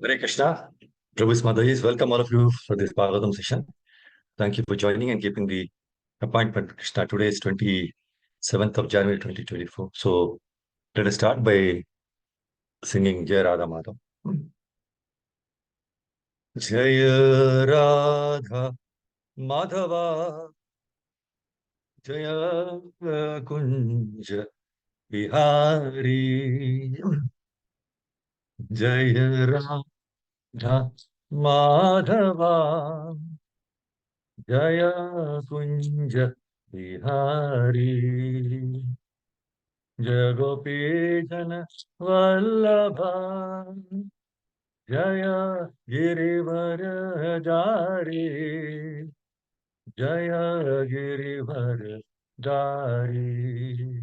Hare Krishna. Prabhu's Mataji, welcome all of you for this Bhagavatam session. Thank you for joining and keeping the appointment. Krishna, today is 27th of January 2024. So let us start by singing Jai Radha Madhav. Jai Radha Madhava Jaya Kunja Bihari Jai Radha Madhava Jaya Kunja Bihari Jaya Gopi Jana Vallabha Jaya Girivara Dari Jaya Girivara Dari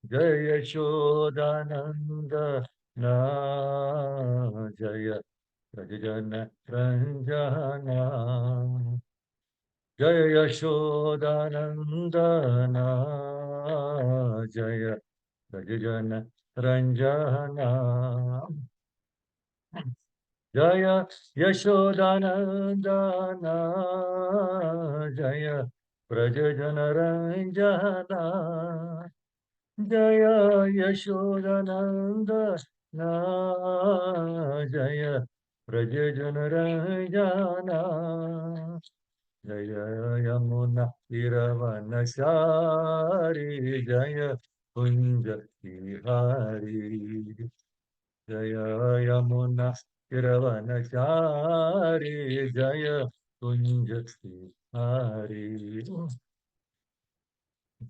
Jaya Shodananda Na Jaya Rajana Ranjana Jaya Yashodanandana Jaya Rajana Ranjana Jaya Yashodanandana Jaya Prajajana Ranjana Jaya Yashodanandana Jaya Prajajana Ranjana Jaya Yamuna Iravanashari Jaya Kunja Vihari Jaya Yamuna Iravanashari Jaya Kunja Vihari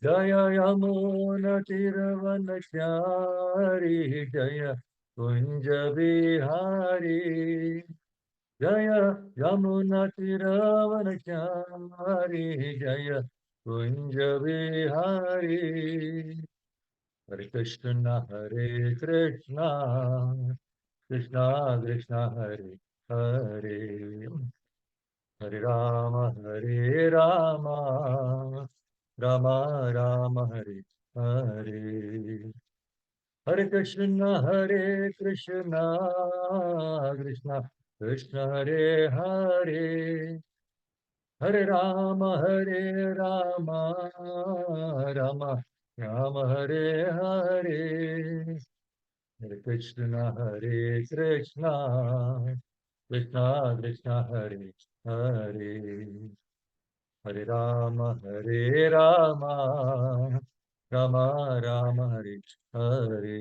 Jaya Yamuna Iravanashari Jaya Kunja Vihari Jaya Yamuna Tiravanachari Jaya Kunja Vihari Hare Krishna Hare Krishna Krishna Krishna Hare Hare Hare Rama Hare Rama Rama Rama Hare Hare Hare Krishna Krishna Krishna Hare Hare Hare Rama Rama Rama Hare Hare Hare Krishna Krishna Krishna Hare Hare Hare Rama Rama Rama Hare Hare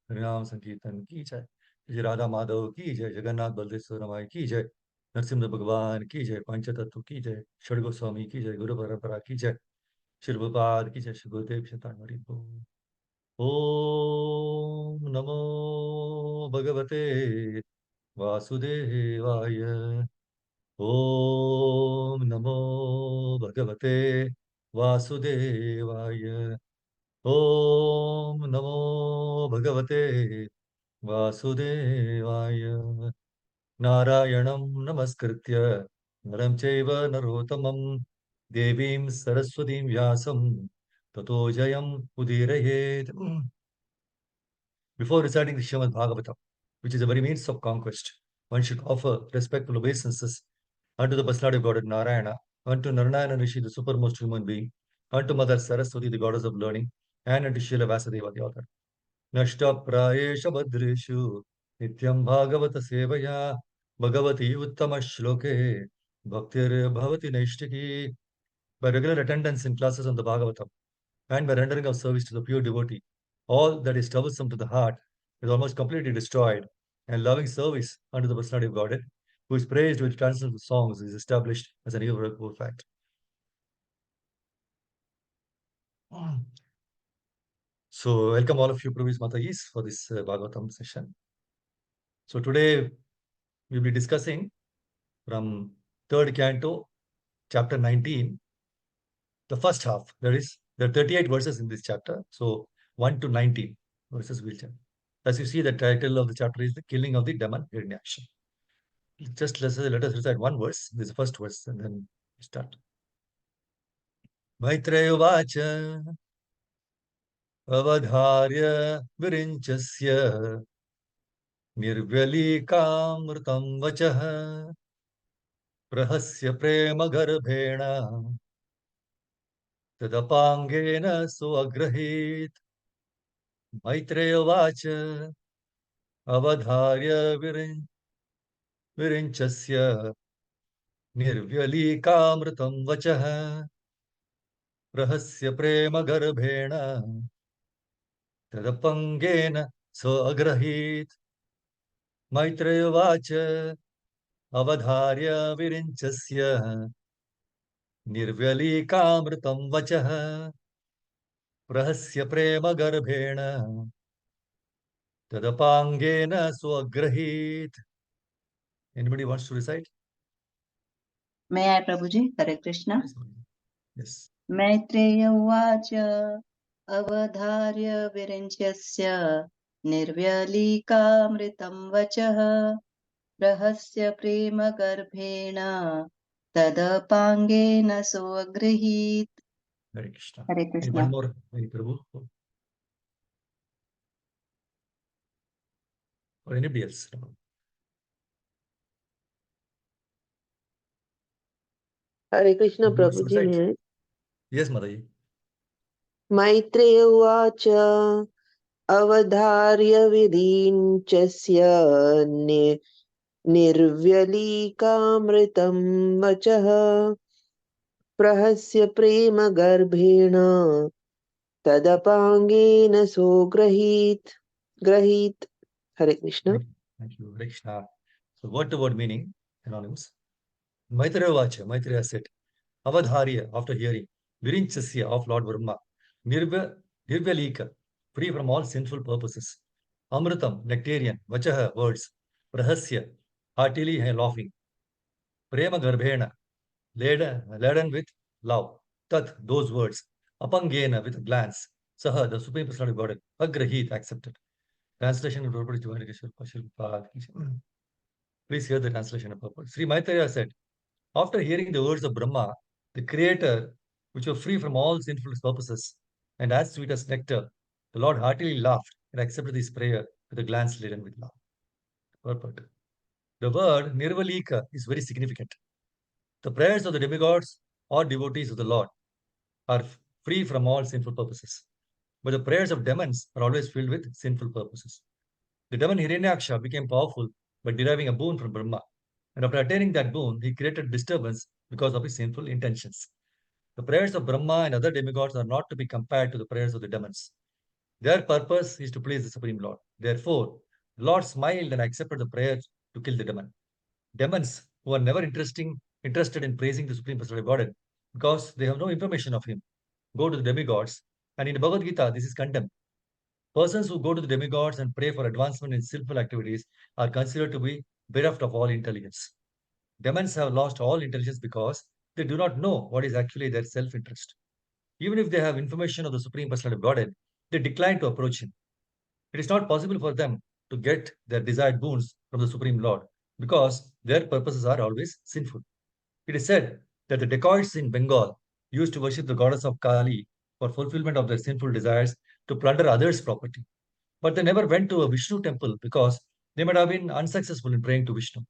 हरे राम संकीर्तन की जय जय राधा माधव की जय जगन्नाथ बलदेव रमाई की जय नरसिंह भगवान की जय पंचतत्व की जय षड गोस्वामी की जय गुरु परंपरा की जय श्री प्रभुपाद की जय श्री गुरुदेव शतावरी ओम नमो भगवते वासुदेवाय ओम नमो भगवते वासुदेवाय ओम नमो भगवते वासुदेवाय नारायणं नमस्कृत्य नरं चैव नरोत्तमं देवीं सरस्वतीं व्यासं ततो जयम् उदीरयेत्. Before reciting the Srimad Bhagavatam, which is a very means of conquest, one should offer respectful obeisances unto the personality of Godhead Narayana, unto Narayana Rishi, the supermost human being, unto Mother Saraswati, the goddess of learning, and unto Srila Vyasadeva, the author. नष्टप्रायेषु भद्रेषु नित्यं भागवत सेवया भगवती उत्तम श्लोके भक्तिर्भवति नैष्टिकी. By regular attendance in classes on the Bhagavatam and by rendering of service to the pure devotee, all that is troublesome to the heart is almost completely destroyed, and loving service unto the personality of Godhead, who is praised with transcendental songs, is established as an irrevocable fact. So, welcome all of you, Prabhu's Matajis, for this Bhagavatam session. So, today we'll be discussing from third canto, chapter 19, the first half. There are 38 verses in this chapter. So 1 to 19 verses we'll chant. As you see, the title of the chapter is The Killing of the Demon Hiranyaksha. Just let us recite one verse. This is the first verse, and then we start. Maitreya Vacha अवधार्य विरिञ्चस्य निर्व्यलीकामृतं वचः प्रहस्य प्रेमगर्भेण तदपाङ्गेन सोऽग्रहीत् मैत्रेय उवाच अवधार्य विरिञ्चस्य निर्व्यलीकामृतं वचः प्रहस्य प्रेमगर्भेण तदपङ्गेन सोऽग्रहीत् मैत्रेय उवाच अवधार्य विरिञ्चस्य निर्व्यलीकामृतं वचः प्रहस्य प्रेमगर्भेण तदपाङ्गेन स्वगृहीत्. Anybody wants to recite? May I, Prabhuji? Hare Krishna. Yes. Maitreya Uvacha Avadharya Virinchasya Nirvyalikamritam Vachah Rahasya Prema Garbhena Tadapangena Soagrihit. Hare Krishna. Hare Any one Krishna. more? Any Prabhu? Or anybody else? Hare Krishna, Who wants to Prabhuji. recite? May I? Yes, Mataji. Maitreya Uvacha Avadharya Virinchasya Nirvyalikamritam Vachah Prahasya Prema Garbhena Tadapangena Grahit. Hare Krishna. Thank you. Hare Krishna. So word to word meaning, anonymous. Maitreya Vacha, Maitreya said, Avadharya, after hearing, Virinchasya of Lord Brahma, Nirvyalika, free from all sinful purposes, Amritam, nectarian, Vachaha, words, Prahasya, heartily and laughing, Prema Garbhena, laden with love, Tat, those words, Apangena, with a glance, Saha, the Supreme Personality of Godhead, Agrahit, accepted. Translation of Prabhupada Jivanekeshwar Pashil Pad. Please hear the translation of purport. Sri Maitreya said, after hearing the words of Brahma, the Creator, which were free from all sinful purposes and as sweet as nectar, the Lord heartily laughed and accepted his prayer with a glance laden with love. Purport. The word Nirvalika is very significant. The prayers of the demigods or devotees of the Lord are free from all sinful purposes, but the prayers of demons are always filled with sinful purposes. The demon Hiranyaksha became powerful by deriving a boon from Brahma, and after attaining that boon, he created disturbance because of his sinful intentions. The prayers of Brahma and other demigods are not to be compared to the prayers of the demons. Their purpose is to please the Supreme Lord. Therefore, the Lord smiled and accepted the prayer to kill the demon. Demons, who are never interested in praising the Supreme Personality of Godhead because they have no information of him, go to the demigods, and in the Bhagavad Gita, this is condemned. Persons who go to the demigods and pray for advancement in sinful activities are considered to be bereft of all intelligence. Demons have lost all intelligence because they do not know what is actually their self-interest. Even if they have information of the Supreme Personality of Godhead, they decline to approach him. It is not possible for them to get their desired boons from the Supreme Lord because their purposes are always sinful. It is said that the dacoits in Bengal used to worship the goddess of Kali for fulfillment of their sinful desires to plunder others' property. But they never went to a Vishnu temple because they might have been unsuccessful in praying to Vishnu.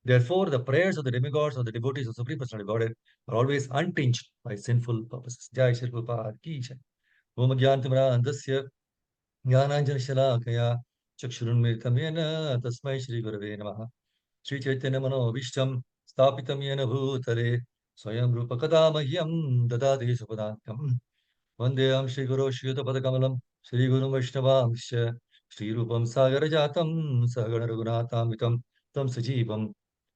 Therefore, the prayers of the demigods or the devotees of Supreme Personality of Godhead are always untinged by sinful purposes. Jai Shri Prabhupada ki jai. Om Gyantimra Andasya Jnananjana Shalakaya Chakshurunmritam Yena Tasmai Shri Gurave Namaha Shri Chaitanya Manobishtam Stapitam Yena Bhutale Swayam Rupa Kadamahyam Dadati Supadantam Vandeyam Shri Guru Shri Padakamalam Shri Guru Vaishnavamsha Shri Rupam Sagar Jatam Sagana Raghunathamitam Tam Sajivam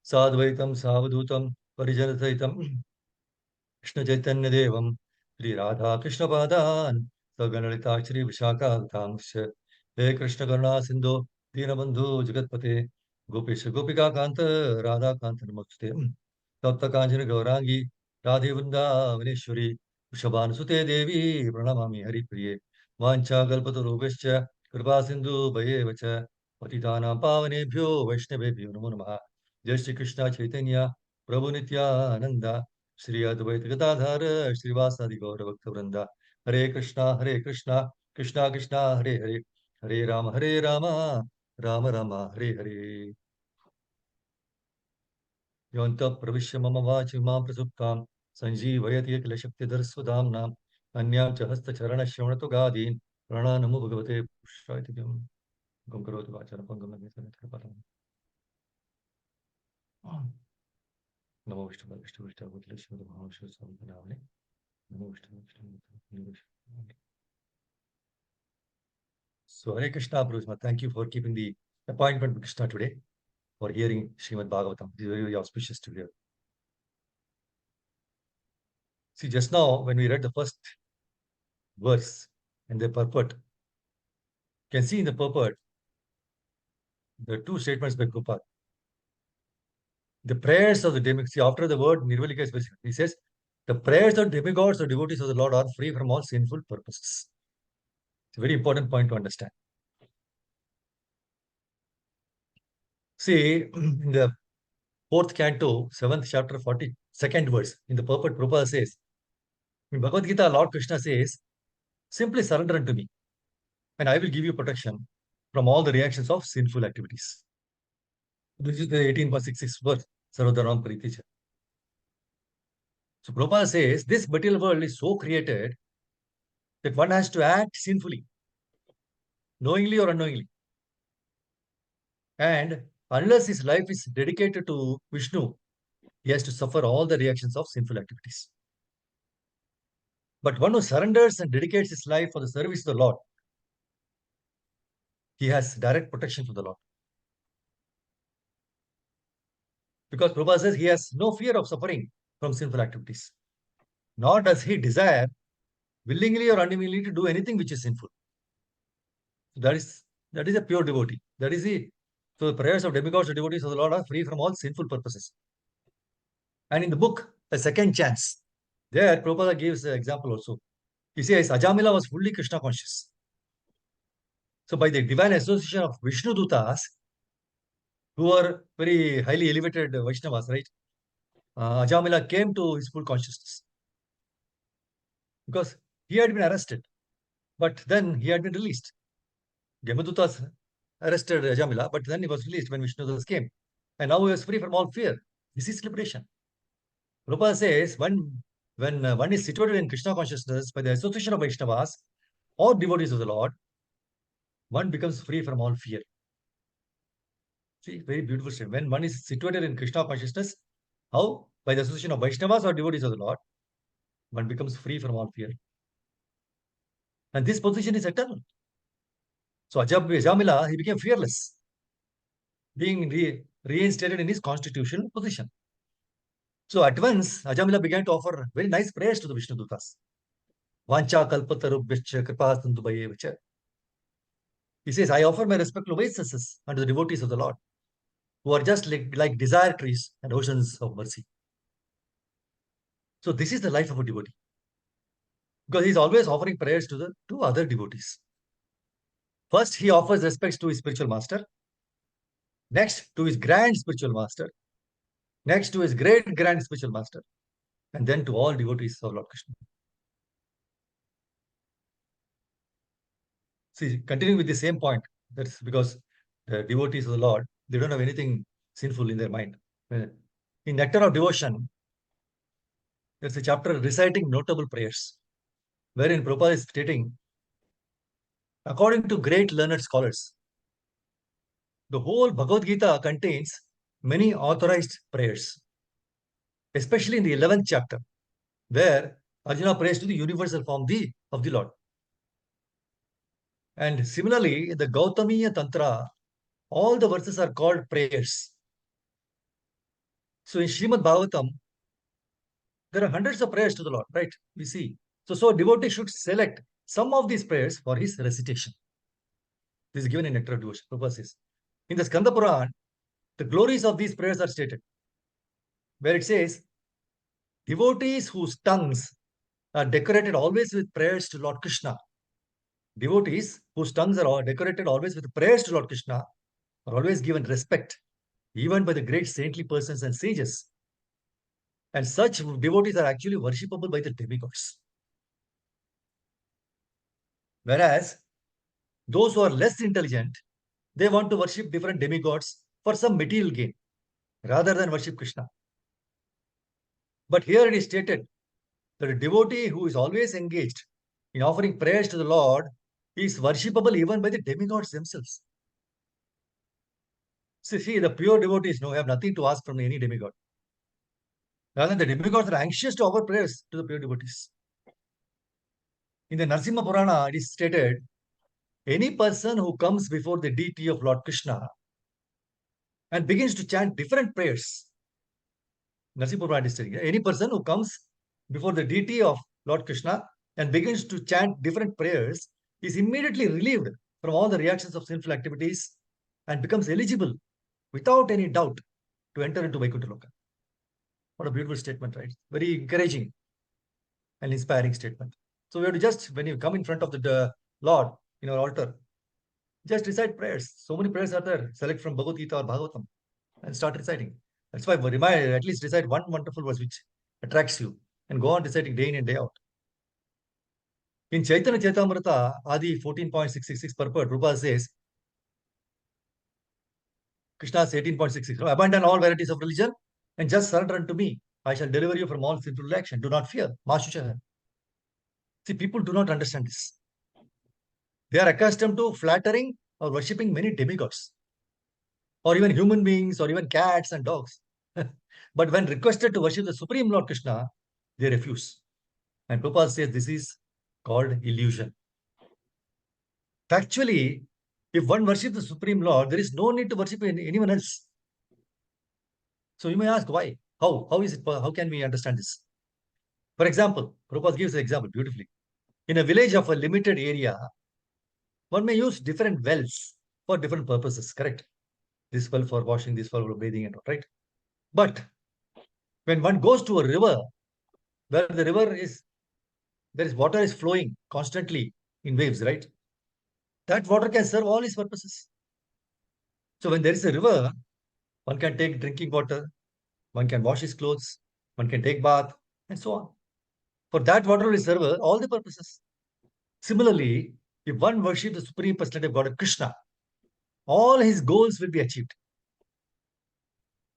Sadvaitam Savadutam Parijanataitam Krishna Chaitanya Devam Sri Radha Krishna Padan Saganalita Shri Vishaka Tamsha He Krishna Karna Sindhu Dinabandhu Jagatpate Gopisha Gopika Kanta Radha Kanta Namaste Tapta Kanjana Gaurangi Radhe Vrindavaneshwari Vrishabhan Sute Devi Pranamami Hari Priye Vancha Kalpata Rupescha Kripa Sindhu Bhaye Vacha Patitanam Pavanebhyo Vaishnavebhyo Namo Namaha Jai Shri Krishna Chaitanya Prabhu Nityananda Shri Advaita Gadadhar Srivasadi Gaura Bhakta Vrinda Hare Krishna Krishna Krishna Hare Hare, Hare Rama, Rama Rama Hare Hare. Yonta Pravishya Mama Vachi Mam Prasuptam, Sanjeevayati Akila Shaktidhar Sudamnam, Anyam Chahasta Charana Shravanato Gadin, Prana Namo Bhagavate Pushraityam, Gumkaroti Vachara Pangamam. Namo Vishnu Vishnu Vishnu Vishnu Vishnu Sampanavane. Namo Vishnu Vishnu Vishnu. So Hare Krishna, Prabhu, thank you for keeping the appointment with Krishna today, for hearing Srimad Bhagavatam. It is very, very auspicious to hear. See, just now, when we read the first verse and the purport, you can see in the purport the two statements by Prabhupada. The prayers of the demigods, see, after the word Nirvalika is specified, he says, the prayers of demigods or devotees of the Lord are free from all sinful purposes. It's a very important point to understand. See, in the fourth canto, 7th chapter, 42nd verse, in the purport, Prabhupada says, in Bhagavad Gita, Lord Krishna says, simply surrender unto me, and I will give you protection from all the reactions of sinful activities. This is the 18.66 verse, Sarvadharam Pariticha. So Prabhupada says, this material world is so created that one has to act sinfully, knowingly or unknowingly. And unless his life is dedicated to Vishnu, he has to suffer all the reactions of sinful activities. But one who surrenders and dedicates his life for the service of the Lord, he has direct protection from the Lord. Because Prabhupada says he has no fear of suffering from sinful activities, nor does he desire willingly or unwillingly to do anything which is sinful. That is a pure devotee. That is so the prayers of demigods or devotees of the Lord are free from all sinful purposes. And in the book, A Second Chance, there Prabhupada gives an example also. He says Ajamila was fully Krishna conscious. So by the divine association of Vishnu Dutas, who are very highly elevated Vaishnavas, right? Ajamila came to his full consciousness. Because he had been arrested, but then he had been released. Yamadutas arrested Ajamila, but then he was released when Vishnudutas came. And now he was free from all fear. This is liberation. Prabhupada says when one is situated in Krishna consciousness by the association of Vaishnavas or devotees of the Lord, one becomes free from all fear. See, very beautiful statement. When one is situated in Krishna consciousness, how? By the association of Vaishnavas or devotees of the Lord, one becomes free from all fear. And this position is eternal. So Ajamila, he became fearless, being reinstated in his constitutional position. So at once, Ajamila began to offer very nice prayers to the Vishnu Dutas. Vancha kalpatarubhyacha kripastantu bhayevacha. He says, I offer my respectful obeisances unto the devotees of the Lord, who are just like desire trees and oceans of mercy. So this is the life of a devotee. Because he is always offering prayers to the two other devotees. First, he offers respects to his spiritual master. Next, to his grand spiritual master. Next, to his great grand spiritual master. And then to all devotees of Lord Krishna. See, continuing with the same point, that's because the devotees of the Lord, they don't have anything sinful in their mind. In Nectar of Devotion, there's a chapter reciting notable prayers, wherein Prabhupada is stating, according to great learned scholars, the whole Bhagavad Gita contains many authorized prayers, especially in the 11th chapter, where Arjuna prays to the universal form of the Lord. And similarly, in the Gautamiya Tantra, all the verses are called prayers. So in Srimad Bhagavatam, there are hundreds of prayers to the Lord, right? We see. So a devotee should select some of these prayers for his recitation. This is given in Nectar of Devotion. Prabhupada says. In the Skanda Puran, the glories of these prayers are stated, where it says, devotees whose tongues are decorated always with prayers to Lord Krishna. Devotees whose tongues are decorated always with prayers to Lord Krishna are always given respect, even by the great saintly persons and sages. And such devotees are actually worshipable by the demigods. Whereas those who are less intelligent, they want to worship different demigods for some material gain rather than worship Krishna. But here it is stated that a devotee who is always engaged in offering prayers to the Lord is worshipable even by the demigods themselves. See, the pure devotees have nothing to ask from any demigod. Rather, the demigods are anxious to offer prayers to the pure devotees. In the Narsimha Purana, it is stated, any person who comes before the deity of Lord Krishna and begins to chant different prayers, Narsimha Purana is saying, any person who comes before the deity of Lord Krishna and begins to chant different prayers is immediately relieved from all the reactions of sinful activities and becomes eligible without any doubt to enter into Vaikuntha Loka. What a beautiful statement, right? Very encouraging and inspiring statement. So we have to just, when you come in front of the Lord in our altar, just recite prayers. So many prayers are there. Select from Bhagavad Gita or Bhagavatam and start reciting. That's why remind, at least recite one wonderful verse which attracts you and go on reciting day in and day out. In Chaitanya Chaitamrita, Adi 14.666 purport, Prabhupada says, Krishna's 18.66, abandon all varieties of religion and just surrender unto me. I shall deliver you from all sinful action. Do not fear. Mashuchaha. See, people do not understand this. They are accustomed to flattering or worshipping many demigods, or even human beings, or even cats and dogs. But when requested to worship the Supreme Lord Krishna, they refuse. And Prabhupada says this is called illusion. Factually, if one worships the Supreme Lord, there is no need to worship anyone else. So you may ask why? How is it? How can we understand this? For example, Prabhupada gives an example beautifully. In a village of a limited area, one may use different wells for different purposes, correct? This well for washing, this well for bathing, and all, right? But when one goes to a river where there is water is flowing constantly in waves, right? That water can serve all its purposes. So when there is a river, one can take drinking water, one can wash his clothes, one can take bath, and so on. For that water will serve all the purposes. Similarly, if one worships the Supreme Personality of God, Krishna, all his goals will be achieved.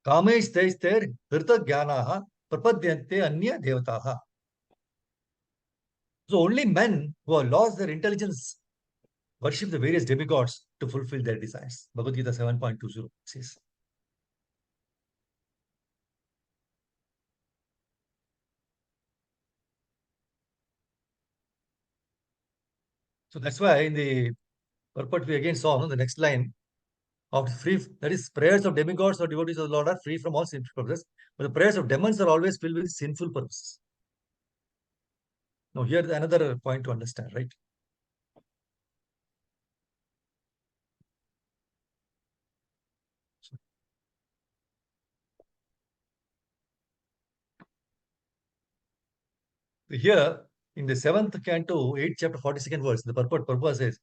Kameshtaister hirta jnanaha prapadyante anya devataha. So only men who have lost their intelligence worship the various demigods to fulfill their desires. Bhagavad Gita 7.20 says. So that's why in the purport we again saw the next line of free, that is, prayers of demigods or devotees of the Lord are free from all sinful purposes, but the prayers of demons are always filled with sinful purposes. Now here another point to understand, right? Here in the 7th canto, 8th chapter, 42nd verse, the purport says,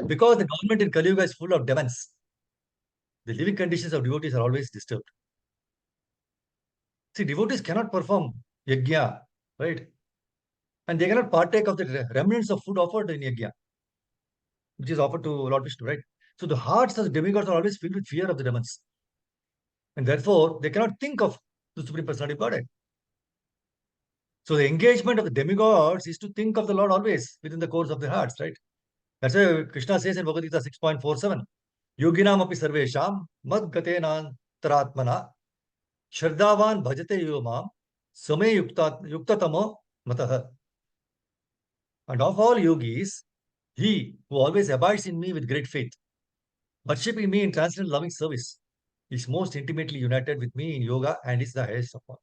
because the government in Kali Yuga is full of demons, the living conditions of devotees are always disturbed. See, devotees cannot perform yajna, right? And they cannot partake of the remnants of food offered in yajna, which is offered to Lord Vishnu, right? So the hearts of the demigods are always filled with fear of the demons. And therefore, they cannot think of the Supreme Personality of Godhead. So the engagement of the demigods is to think of the Lord always within the course of their hearts, right? That's why Krishna says in Bhagavad Gita 6.47, Yoginam api sarvesham mad gatenantaratmana shraddhavan bhajate yomam same yuktatamo matah. And of all yogis, he who always abides in me with great faith, worshipping me in transcendental loving service, is most intimately united with me in yoga and is the highest of all.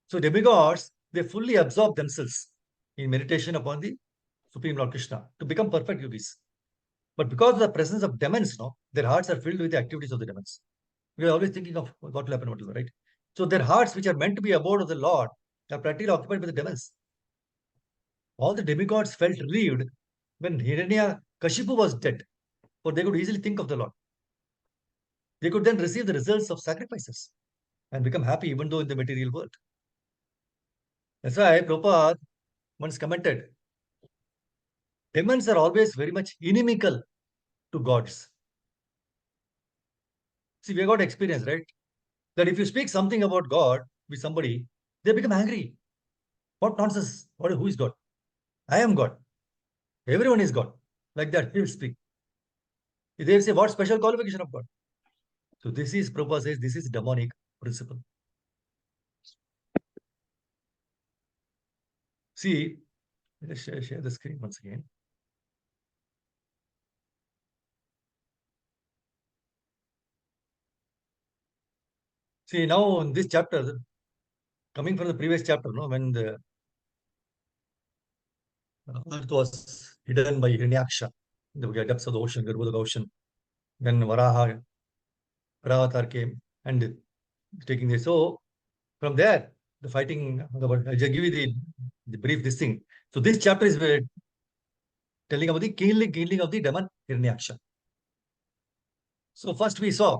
So demigods, they fully absorb themselves in meditation upon the Supreme Lord Krishna to become perfect yogis. But because of the presence of demons, their hearts are filled with the activities of the demons. We are always thinking of what will happen, what will happen, right? So their hearts, which are meant to be abode of the Lord, are practically occupied by the demons. All the demigods felt relieved when Hiranyakashipu was dead, for they could easily think of the Lord. They could then receive the results of sacrifices and become happy even though in the material world. That's why Prabhupada once commented demons are always very much inimical to gods. See, we got experience, right? That if you speak something about God with somebody, they become angry. What nonsense? Who is God? I am God. Everyone is God. Like that, he will speak. They will say, what special qualification of God? So this is, Prabhupada says, this is demonic principle. See, let's share the screen once again. See, now in this chapter, coming from the previous chapter, no, when the earth was hidden by Hiranyaksha, the depths of the ocean, Garbhoda ocean, then Varavatar came and taking this. So from there, the fighting, I just give you the brief this thing. So this chapter is telling about the killing of the demon Hiranyaksha. So first we saw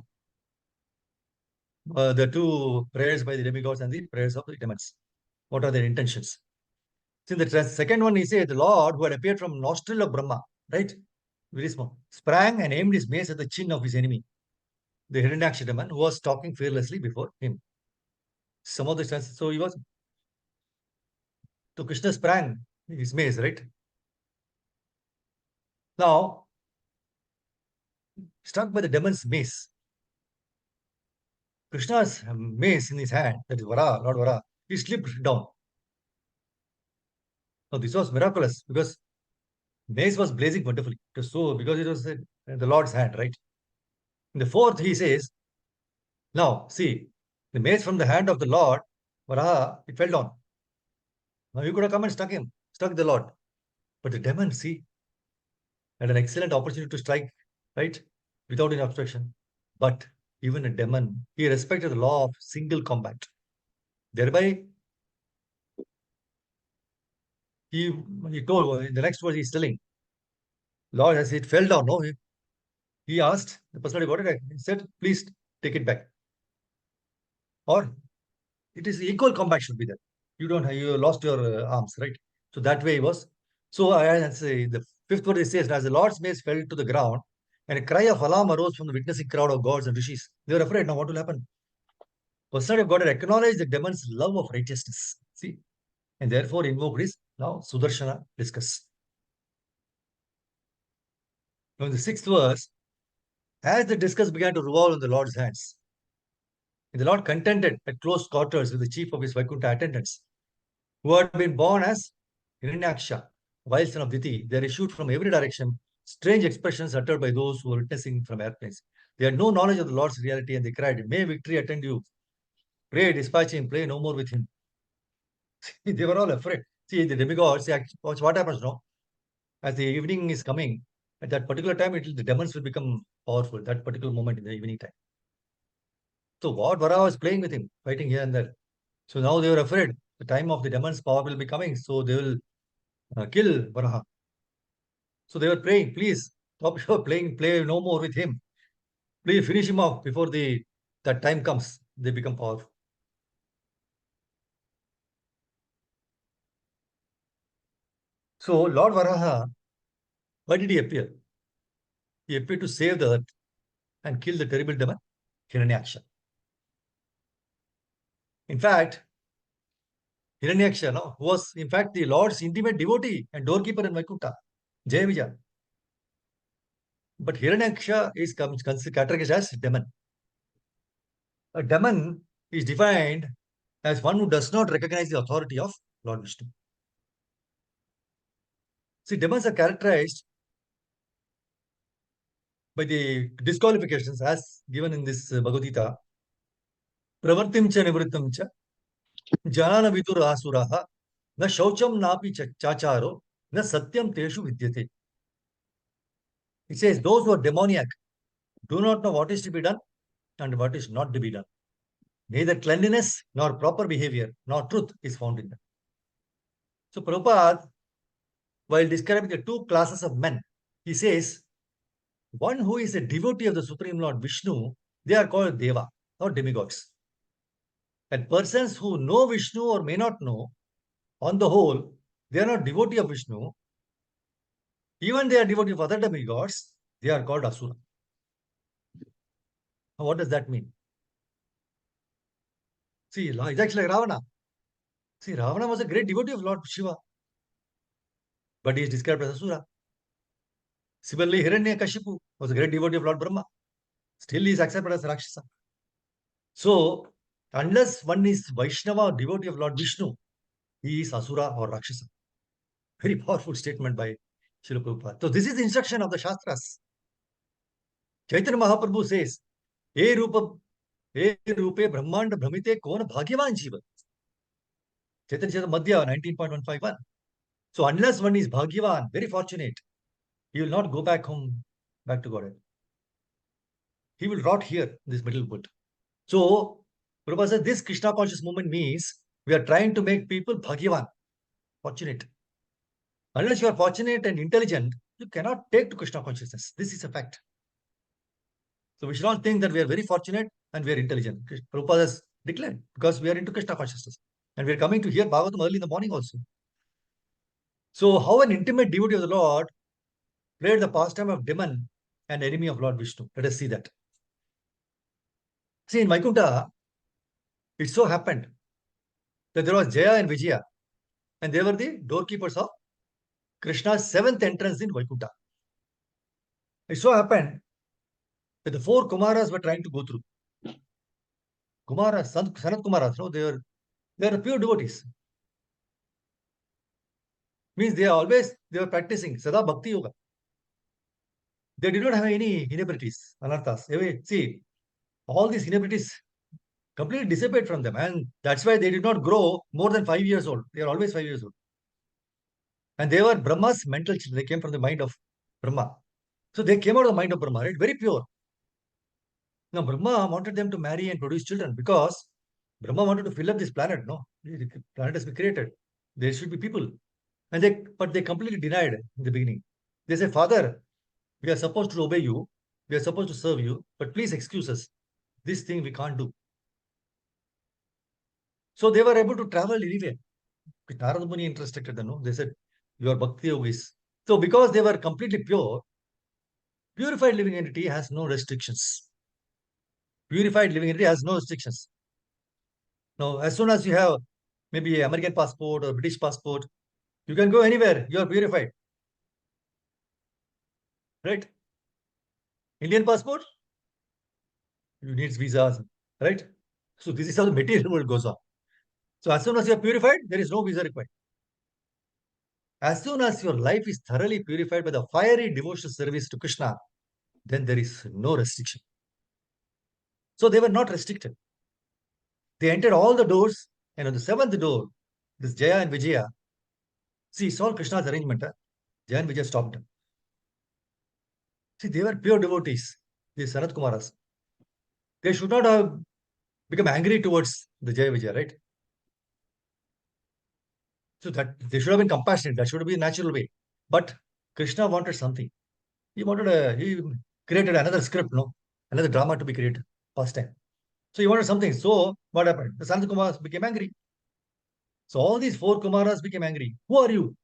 the two prayers by the demigods and the prayers of the demons. What are their intentions? See, the second one, he said, the Lord who had appeared from nostril of Brahma, right? Very small, sprang and aimed his mace at the chin of his enemy, the Hiranyaksha demon, who was talking fearlessly before him. Some of the chances, so he was, so Krishna sprang his mace, right? Now, struck by the demon's mace, Krishna's mace in his hand, that is Vara, Lord Vara, he slipped down. Now, this was miraculous because mace was blazing wonderfully. So, because it was the Lord's hand, right? In the fourth, he says, now, see, the mace from the hand of the Lord, Varaha, it fell down. Now, you could have come and stuck the Lord. But the demon, see, had an excellent opportunity to strike, right? Without any obstruction. But even a demon, he respected the law of single combat. Thereby, he told, in the next verse, he's telling, Lord, as it fell down, no, he asked, the person who got it, he said, please take it back. Or it is equal combat should be there. You don't have, you lost your arms, right? So that way it was. So I say the fifth word it says, as the Lord's mace fell to the ground, and a cry of alarm arose from the witnessing crowd of gods and rishis. They were afraid. Now what will happen? Personality of God had acknowledged the demon's love of righteousness. See, and therefore invoked his now Sudarshana discuss. Now in the sixth verse, as the discus began to revolve in the Lord's hands, and the Lord contended at close quarters with the chief of his Vaikuntha attendants, who had been born as Hiranyaksha, wild son of Diti, there issued from every direction strange expressions uttered by those who were witnessing from airplanes. They had no knowledge of the Lord's reality and they cried, may victory attend you. Pray, dispatch him, play no more with him. They were all afraid. See, the demigods, watch what happens now. As the evening is coming, at that particular time, the demons will become powerful, that particular moment in the evening time. So what Vara was playing with him, fighting here and there. So now they were afraid. The time of the demon's power will be coming, so they will kill Varaha. So they were praying, please stop your playing, play no more with him. Please finish him off before that time comes. They become powerful. So Lord Varaha, why did he appear? He appeared to save the earth and kill the terrible demon, Hiranyaksha. In fact, Hiranyaksha, no, who was in fact the Lord's intimate devotee and doorkeeper in Vaikuntha, Jaya Vijaya. But Hiranyaksha is categorized as demon. A demon is defined as one who does not recognize the authority of Lord Vishnu. See, demons are characterized by the disqualifications as given in this Bhagavad Gita. Pravartim cha nivrittam cha janana vidur asuraha na shaucham napi chacharo na satyam teshu vidyate. It says those who are demoniac do not know what is to be done and what is not to be done. Neither cleanliness nor proper behavior nor truth is found in them. So Prabhupada, while describing the two classes of men, he says, one who is a devotee of the Supreme Lord Vishnu, they are called Deva or demigods. And persons who know Vishnu or may not know, on the whole, they are not devotee of Vishnu. Even they are devotees of other demigods, they are called Asura. Now, what does that mean? See, it's actually like Ravana. See, Ravana was a great devotee of Lord Shiva, but he is described as Asura. Similarly, Hiranyakashipu was a great devotee of Lord Brahma. Still, he is accepted as Rakshasa. So, unless one is Vaishnava or devotee of Lord Vishnu, he is Asura or Rakshasa. Very powerful statement by Srila Prabhupada. So, this is the instruction of the Shastras. Chaitanya Mahaprabhu says, "E rupa, e rupe brahmanda brahmite kon bhagyavan jiva." Chaitanya Charitamrita Madhya 19.151. So, unless one is bhagyavan, very fortunate, he will not go back home, back to Godhead. He will rot here, this middle wood. So, Prabhupada says this Krishna conscious movement means we are trying to make people bhagyavan, fortunate. Unless you are fortunate and intelligent, you cannot take to Krishna consciousness. This is a fact. So we should not think that we are very fortunate and we are intelligent. Prabhupada has declared because we are into Krishna consciousness. And we are coming to hear Bhagavatam early in the morning also. So how an intimate devotee of the Lord played the pastime of demon and enemy of Lord Vishnu. Let us see that. See, in Vaikuntha, it so happened that there was Jaya and Vijaya, and they were the doorkeepers of Krishna's seventh entrance in Vaikuntha. It so happened that the four Kumaras were trying to go through. Kumaras, Sanat Kumaras, no, they are pure devotees. Means they were practicing Sada Bhakti Yoga. They did not have any inabilities, anarthas. See, all these inabilities completely dissipate from them, and that's why they did not grow more than 5 years old. They are always 5 years old. And they were Brahma's mental children. They came from the mind of Brahma. So they came out of the mind of Brahma, right? Very pure. Now, Brahma wanted them to marry and produce children because Brahma wanted to fill up this planet. No, the planet has been created. There should be people. But they completely denied in the beginning. They said, Father, we are supposed to obey you. We are supposed to serve you. But please excuse us. This thing we can't do. So they were able to travel anywhere. Narada Muni instructed them. No? They said, you are Bhakti Yogis. So because they were completely pure, purified living entity has no restrictions. Purified living entity has no restrictions. Now, as soon as you have maybe American passport or British passport, you can go anywhere. You are purified. Right? Indian passport, you need visas. Right? So this is how the material world goes on. So as soon as you are purified, there is no visa required. As soon as your life is thoroughly purified by the fiery devotional service to Krishna, then there is no restriction. So they were not restricted. They entered all the doors, and on the seventh door, this Jaya and Vijaya, see, it's all Krishna's arrangement. Jaya and Vijaya stopped them. See, they were pure devotees, these Sanat Kumaras. They should not have become angry towards the Jaya Vijaya, right? So that they should have been compassionate. That should be a natural way. But Krishna wanted something. He created another script, no? Another drama to be created, past time. So he wanted something. So what happened? The Sanat Kumaras became angry. So all these four Kumaras became angry. Who are you?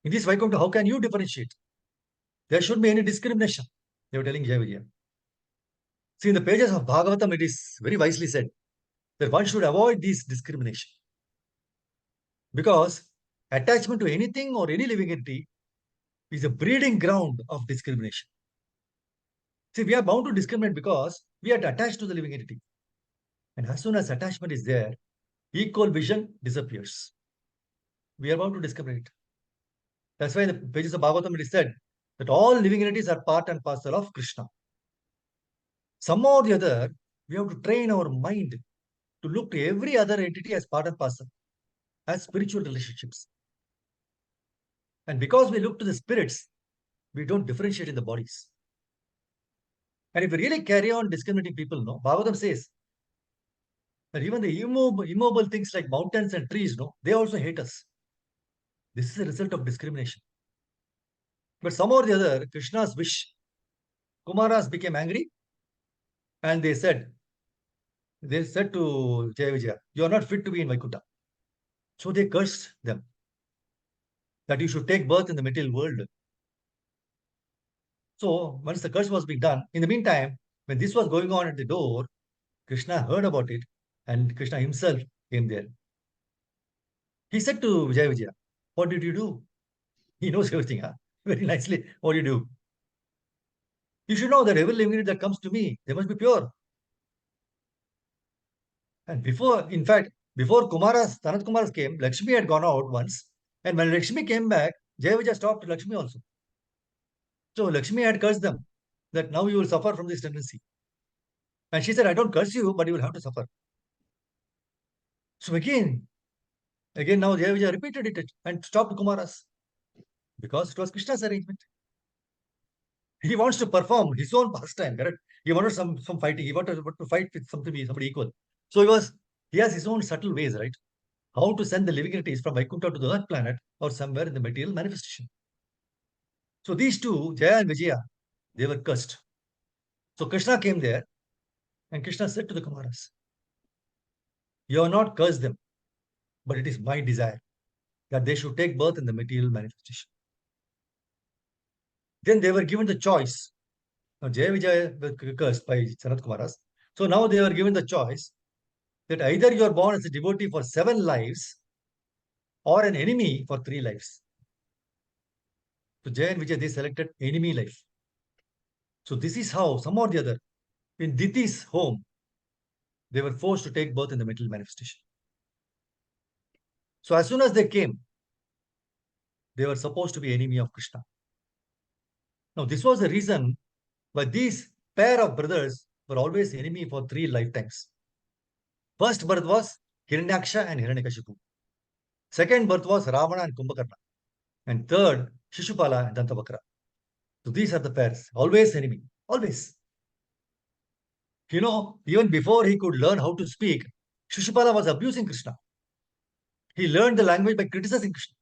In this Vaikuntha, how can you differentiate? There shouldn't be any discrimination. They were telling Jaya Vijaya. See, in the pages of Bhagavatam, it is very wisely said that one should avoid this discrimination. Because attachment to anything or any living entity is a breeding ground of discrimination. See, we are bound to discriminate because we are attached to the living entity. And as soon as attachment is there, equal vision disappears. We are bound to discriminate. That's why in the pages of Bhagavatam it is said that all living entities are part and parcel of Krishna. Somehow or the other, we have to train our mind to look to every other entity as part and parcel, as spiritual relationships. And because we look to the spirits, we don't differentiate in the bodies. And if we really carry on discriminating people, no, Bhagavatam says that even the immobile things like mountains and trees, no, they also hate us. This is a result of discrimination. But somehow or the other, Krishna's wish, Kumaras became angry and they said to Jaya Vijaya, you are not fit to be in Vaikuntha. So they cursed them. that you should take birth in the material world. So once the curse was being done, in the meantime, when this was going on at the door, Krishna heard about it, and Krishna himself came there. He said to Vijay Vijaya, "What did you do?" He knows everything, huh? Very nicely. What do you do? You should know that every living that comes to me, they must be pure. And before, in fact, before Kumaras, Sanat Kumaras came, Lakshmi had gone out once. And when Lakshmi came back, Jaya Vijaya stopped Lakshmi also. So Lakshmi had cursed them that now you will suffer from this tendency. And she said, I don't curse you, but you will have to suffer. So again now Jaya Vijaya repeated it and stopped Kumaras because it was Krishna's arrangement. He wants to perform his own pastime, correct? He wanted some fighting. He wanted to fight with somebody equal. So he has his own subtle ways, right? How to send the living entities from Vaikuntha to the earth planet or somewhere in the material manifestation. So these two, Jaya and Vijaya, they were cursed. So Krishna came there and Krishna said to the Kumaras, you have not cursed them, but it is my desire that they should take birth in the material manifestation. Then they were given the choice. Now Jaya Vijaya were cursed by Sanat Kumaras. So now they were given the choice that either you are born as a devotee for 7 lives or an enemy for 3 lives. So Jaya and Vijay, they selected enemy life. So this is how, some or the other, in Diti's home, they were forced to take birth in the material manifestation. So as soon as they came, they were supposed to be enemy of Krishna. Now this was the reason why these pair of brothers were always enemy for 3 lifetimes. First birth was Hiranyaksha and Hiranyakashipu. Second birth was Ravana and Kumbhakarna. And third, Shishupala and Dantavakra. So these are the pairs. Always enemy. Always. Even before he could learn how to speak, Shishupala was abusing Krishna. He learned the language by criticizing Krishna.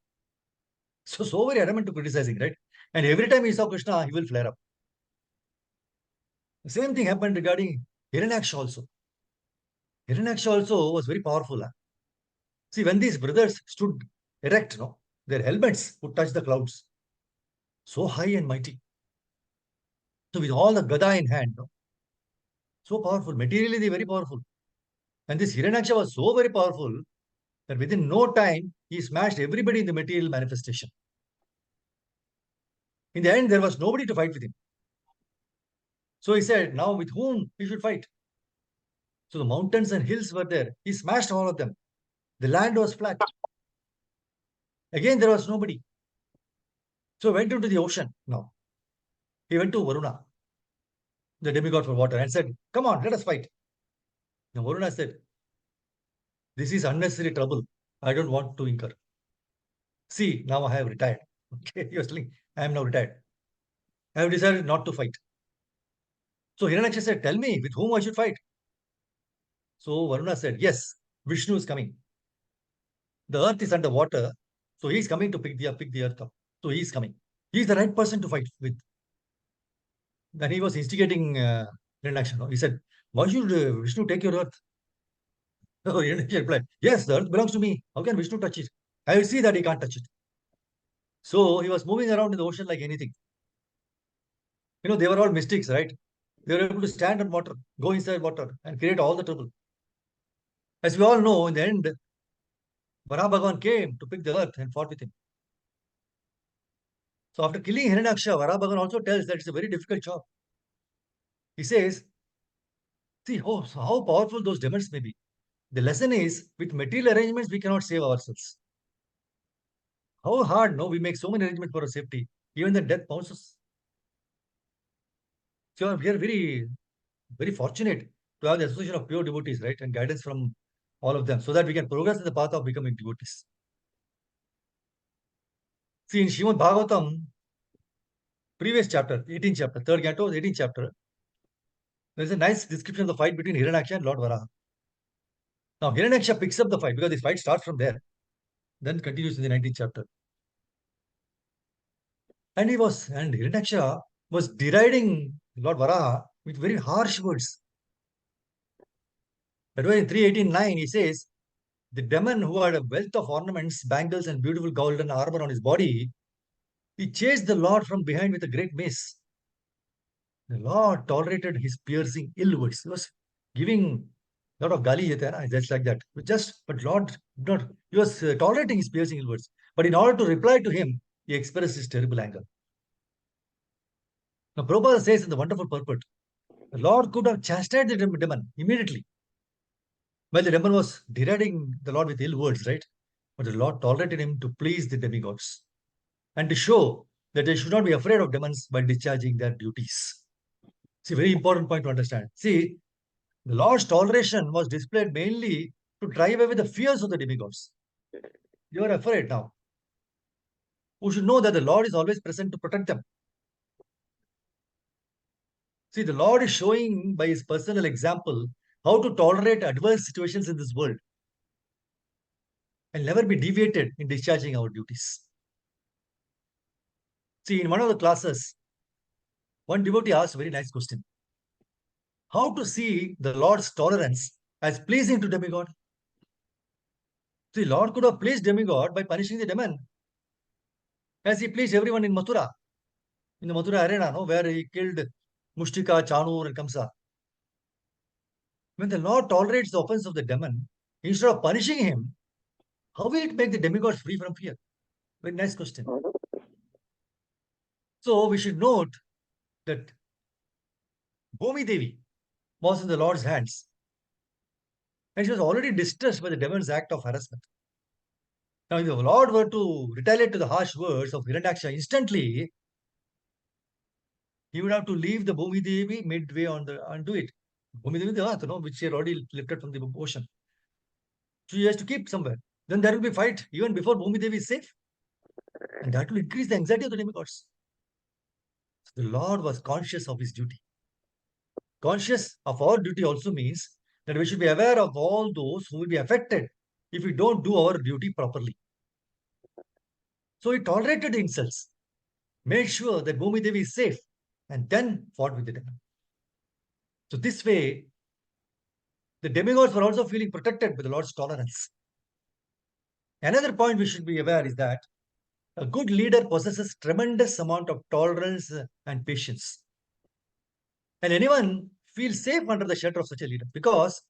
So very adamant to criticizing, right? And every time he saw Krishna, he will flare up. The same thing happened regarding Hiranyaksha also. Hiranyaksha also was very powerful. Huh? See, when these brothers stood erect, their helmets would touch the clouds. So high and mighty. So with all the gada in hand, so powerful. Materially, they very powerful. And this Hiranyaksha was so very powerful that within no time, he smashed everybody in the material manifestation. In the end, there was nobody to fight with him. So he said, now with whom he should fight? So the mountains and hills were there. He smashed all of them. The land was flat. Again, there was nobody. So he went into the ocean now. He went to Varuna, the demigod for water, and said, come on, let us fight. Now Varuna said, this is unnecessary trouble. I don't want to incur. See, now I have retired. Okay, he was telling, I am now retired. I have decided not to fight. So Hiranyaksha said, tell me, with whom I should fight? So Varuna said, yes, Vishnu is coming. The earth is under water, so he is coming to pick the earth up. So he is coming. He is the right person to fight with. Then he was instigating Hiranyaksha. He said, why should Vishnu take your earth? So Hiranyaksha replied, yes, the earth belongs to me. How can Vishnu touch it? I will see that he can't touch it. So he was moving around in the ocean like anything. They were all mystics, right? They were able to stand on water, go inside water, and create all the trouble. As we all know, in the end, Varaha Bhagavan came to pick the earth and fought with him. So after killing Hiranyaksha, Varaha Bhagavan also tells that it's a very difficult job. He says, see how powerful those demons may be. The lesson is, with material arrangements, we cannot save ourselves. How hard, no? We make so many arrangements for our safety. Even the death pounces. So we are very, very fortunate to have the association of pure devotees, right? And guidance from all of them so that we can progress in the path of becoming devotees. See, in Srimad Bhagavatam, previous chapter, 18th chapter, 3rd canto, 18th chapter, there is a nice description of the fight between Hiranyaksha and Lord Varaha. Now, Hiranyaksha picks up the fight because this fight starts from there, then continues in the 19th chapter. And Hiranyaksha was deriding Lord Varaha with very harsh words. That way in 3:18:9, he says the demon who had a wealth of ornaments, bangles, and beautiful golden armor on his body, he chased the Lord from behind with a great mace. The Lord tolerated his piercing ill words. He was giving a lot of gali, just like that. But Lord, not he was tolerating his piercing ill words. But in order to reply to him, he expressed his terrible anger. Now, Prabhupada says in the wonderful purport, the Lord could have chastised the demon immediately. Well, the demon was deriding the Lord with ill words, right? But the Lord tolerated him to please the demigods and to show that they should not be afraid of demons by discharging their duties. See, very important point to understand. See, the Lord's toleration was displayed mainly to drive away the fears of the demigods. You are afraid now. We should know that the Lord is always present to protect them. See, the Lord is showing by his personal example how to tolerate adverse situations in this world and never be deviated in discharging our duties. See, in one of the classes, one devotee asked a very nice question. How to see the Lord's tolerance as pleasing to demigod? See, Lord could have pleased demigod by punishing the demon, as he pleased everyone in Mathura, in the Mathura arena, no, where he killed Mushtika, Chanur, and Kamsa. When the Lord tolerates the offense of the demon, instead of punishing him, how will it make the demigods free from fear? Very nice question. So we should note that Bhumi Devi was in the Lord's hands, and she was already distressed by the demon's act of harassment. Now, if the Lord were to retaliate to the harsh words of Hiranyaksha instantly, he would have to leave the Bhumi Devi midway on the undo it. Bhumi Devi, the earth, which he had already lifted from the ocean. So he has to keep somewhere. Then there will be fight even before Bhumi Devi is safe. And that will increase the anxiety of the demigods. So the Lord was conscious of his duty. Conscious of our duty also means that we should be aware of all those who will be affected if we don't do our duty properly. So he tolerated the insults, made sure that Bhumi Devi is safe, and then fought with the demon. So this way, the demigods were also feeling protected by the Lord's tolerance. Another point we should be aware is that a good leader possesses tremendous amount of tolerance and patience. And anyone feels safe under the shelter of such a leader because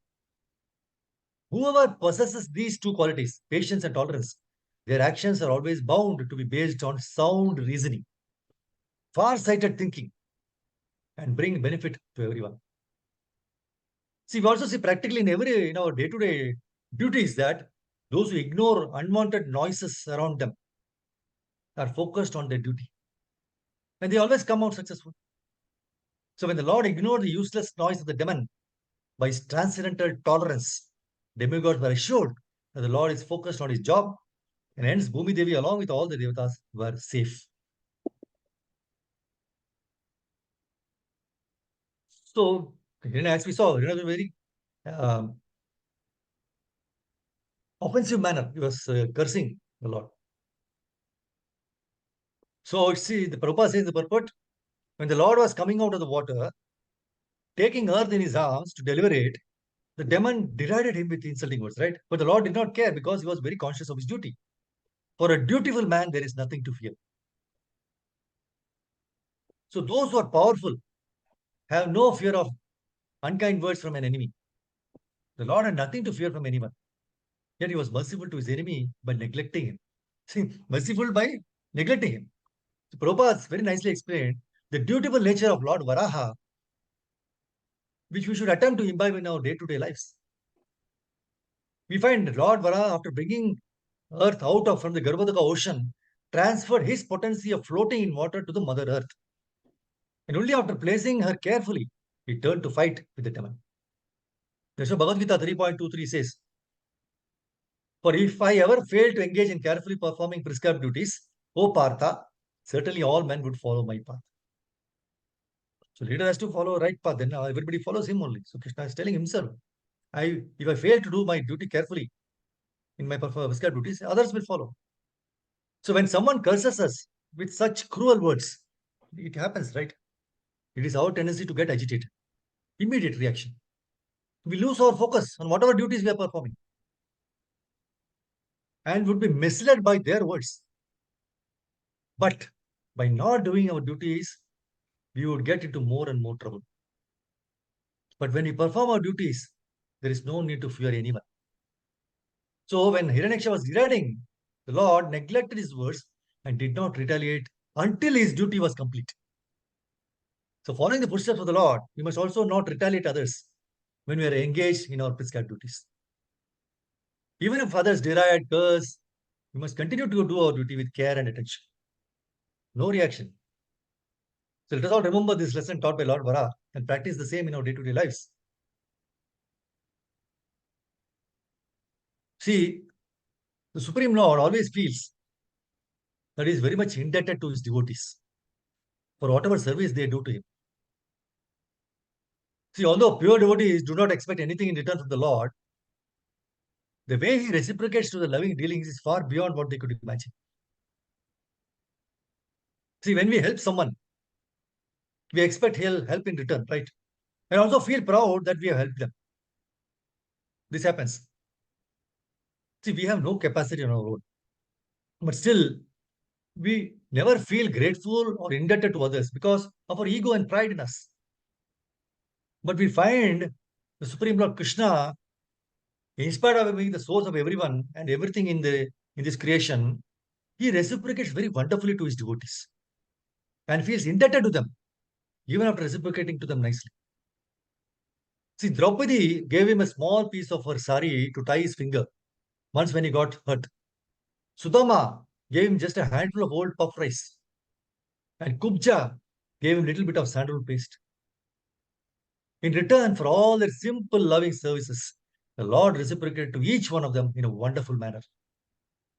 whoever possesses these two qualities, patience and tolerance, their actions are always bound to be based on sound reasoning, far-sighted thinking, and bring benefit to everyone. See, we also see practically in our day-to-day duties that those who ignore unwanted noises around them are focused on their duty. And they always come out successful. So when the Lord ignored the useless noise of the demon by his transcendental tolerance, demigods were assured that the Lord is focused on his job, and hence Bhumi Devi along with all the devatas were safe. So, as we saw, in a very offensive manner, he was cursing the Lord. So, see, the Prabhupada says in the purport, when the Lord was coming out of the water, taking earth in his arms to deliver it, the demon derided him with insulting words, right? But the Lord did not care because he was very conscious of his duty. For a dutiful man, there is nothing to fear. So those who are powerful have no fear of unkind words from an enemy. The Lord had nothing to fear from anyone. Yet he was merciful to his enemy by neglecting him. See, merciful by neglecting him. So Prabhupada very nicely explained the dutiful nature of Lord Varaha, which we should attempt to imbibe in our day-to-day lives. We find Lord Varaha, after bringing earth out of from the Garbhodaka ocean, transferred his potency of floating in water to the Mother Earth. And only after placing her carefully, he turned to fight with the demon. That's what Bhagavad Gita 3.23 says. For if I ever fail to engage in carefully performing prescribed duties, O Partha, certainly all men would follow my path. So leader has to follow right path, then everybody follows him only. So Krishna is telling himself, if I fail to do my duty carefully in my prescribed duties, others will follow. So when someone curses us with such cruel words, it happens, right? It is our tendency to get agitated. Immediate reaction. We lose our focus on whatever duties we are performing. and would be misled by their words. But by not doing our duties, we would get into more and more trouble. But when we perform our duties, there is no need to fear anyone. So when Hiranyaksha was deriding, the Lord neglected his words and did not retaliate until his duty was complete. So following the footsteps of the Lord, we must also not retaliate others when we are engaged in our prescribed duties. Even if others deride, curse, we must continue to do our duty with care and attention. No reaction. So let us all remember this lesson taught by Lord Vara and practice the same in our day-to-day lives. See, the Supreme Lord always feels that he is very much indebted to his devotees for whatever service they do to him. See, although pure devotees do not expect anything in return from the Lord, the way he reciprocates to the loving dealings is far beyond what they could imagine. See, when we help someone, we expect he'll help in return, right? And also feel proud that we have helped them. This happens. See, we have no capacity on our own, but still, we never feel grateful or indebted to others because of our ego and pride in us. But we find the Supreme Lord Krishna, in spite of being the source of everyone and everything in this creation, he reciprocates very wonderfully to his devotees and feels indebted to them, even after reciprocating to them nicely. See, Draupadi gave him a small piece of her sari to tie his finger once when he got hurt. Sudama gave him just a handful of old puff rice, and Kubja gave him a little bit of sandalwood paste. In return for all their simple loving services, the Lord reciprocated to each one of them in a wonderful manner.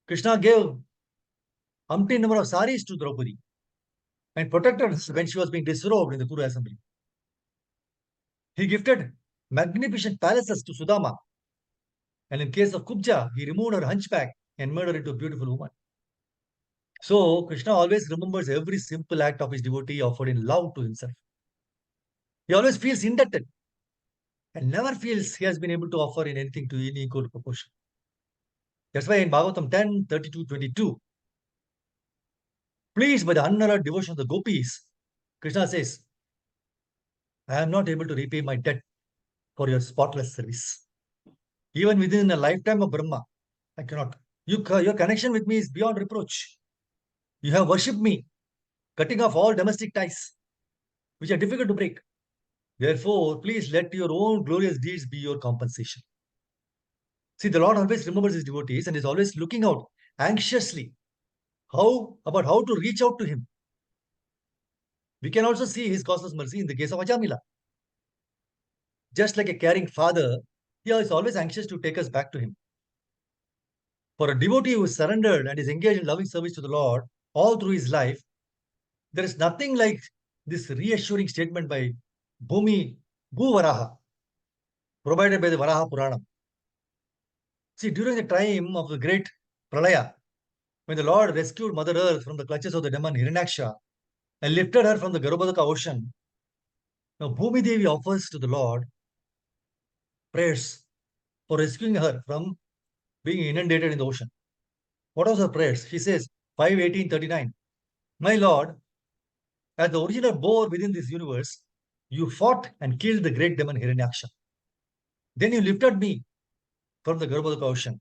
Krishna gave umpteen number of saris to Draupadi and protected her when she was being disrobed in the Kuru assembly. He gifted magnificent palaces to Sudama, and in case of Kubja, he removed her hunchback and made her into a beautiful woman. So Krishna always remembers every simple act of his devotee offered in love to himself. He always feels indebted and never feels he has been able to offer in anything to any equal proportion. That's why in Bhagavatam 10, 32, 22, pleased by the unalloyed devotion of the gopis, Krishna says, I am not able to repay my debt for your spotless service. Even within a lifetime of Brahma, I cannot. Your connection with me is beyond reproach. You have worshipped me, cutting off all domestic ties, which are difficult to break. Therefore, please let your own glorious deeds be your compensation. See, the Lord always remembers his devotees and is always looking out anxiously how to reach out to him. We can also see his causeless mercy in the case of Ajamila. Just like a caring father, he is always anxious to take us back to him. For a devotee who is surrendered and is engaged in loving service to the Lord all through his life, there is nothing like this reassuring statement by Bhumi Bhuvaraha, provided by the Varaha Purana. See, during the time of the great Pralaya, when the Lord rescued Mother Earth from the clutches of the demon Hiranyaksha and lifted her from the Garubadaka ocean, now Bhumi Devi offers to the Lord prayers for rescuing her from being inundated in the ocean. What was her prayers? She says, 5:18:39, my Lord, as the original bore within this universe, you fought and killed the great demon Hiranyaksha. Then you lifted me from the Garubadaka ocean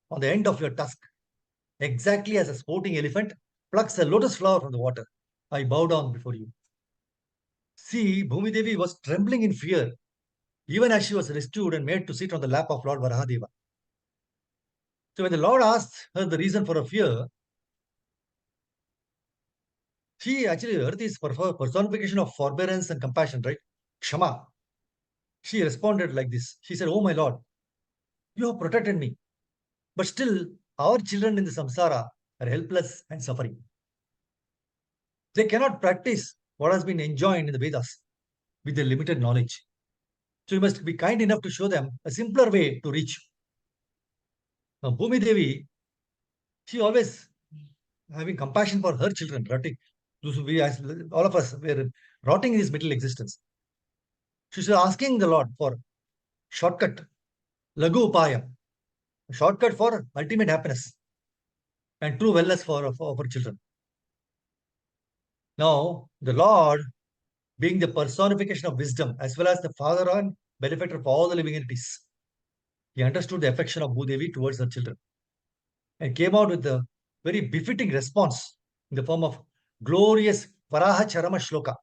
on the end of your tusk, exactly as a sporting elephant plucks a lotus flower from the water. I bow down before you. See, Bhumi Devi was trembling in fear, even as she was rescued and made to sit on the lap of Lord Varahadeva. So when the Lord asked her the reason for her fear, she actually, Earth is personification of forbearance and compassion, right? Kshama. She responded like this. She said, oh my Lord, you have protected me. But still, our children in the samsara are helpless and suffering. They cannot practice what has been enjoined in the Vedas with their limited knowledge. So you must be kind enough to show them a simpler way to reach you. Now, Bhumi Devi, she always having compassion for her children, rotting. All of us, were rotting in this middle existence. She's asking the Lord for shortcut, lagu upaya, shortcut for ultimate happiness. and true wellness for our children. Now, the Lord, being the personification of wisdom as well as the father and benefactor of all the living entities, he understood the affection of Bhudevi towards her children and came out with a very befitting response in the form of glorious Varaha Charama Shloka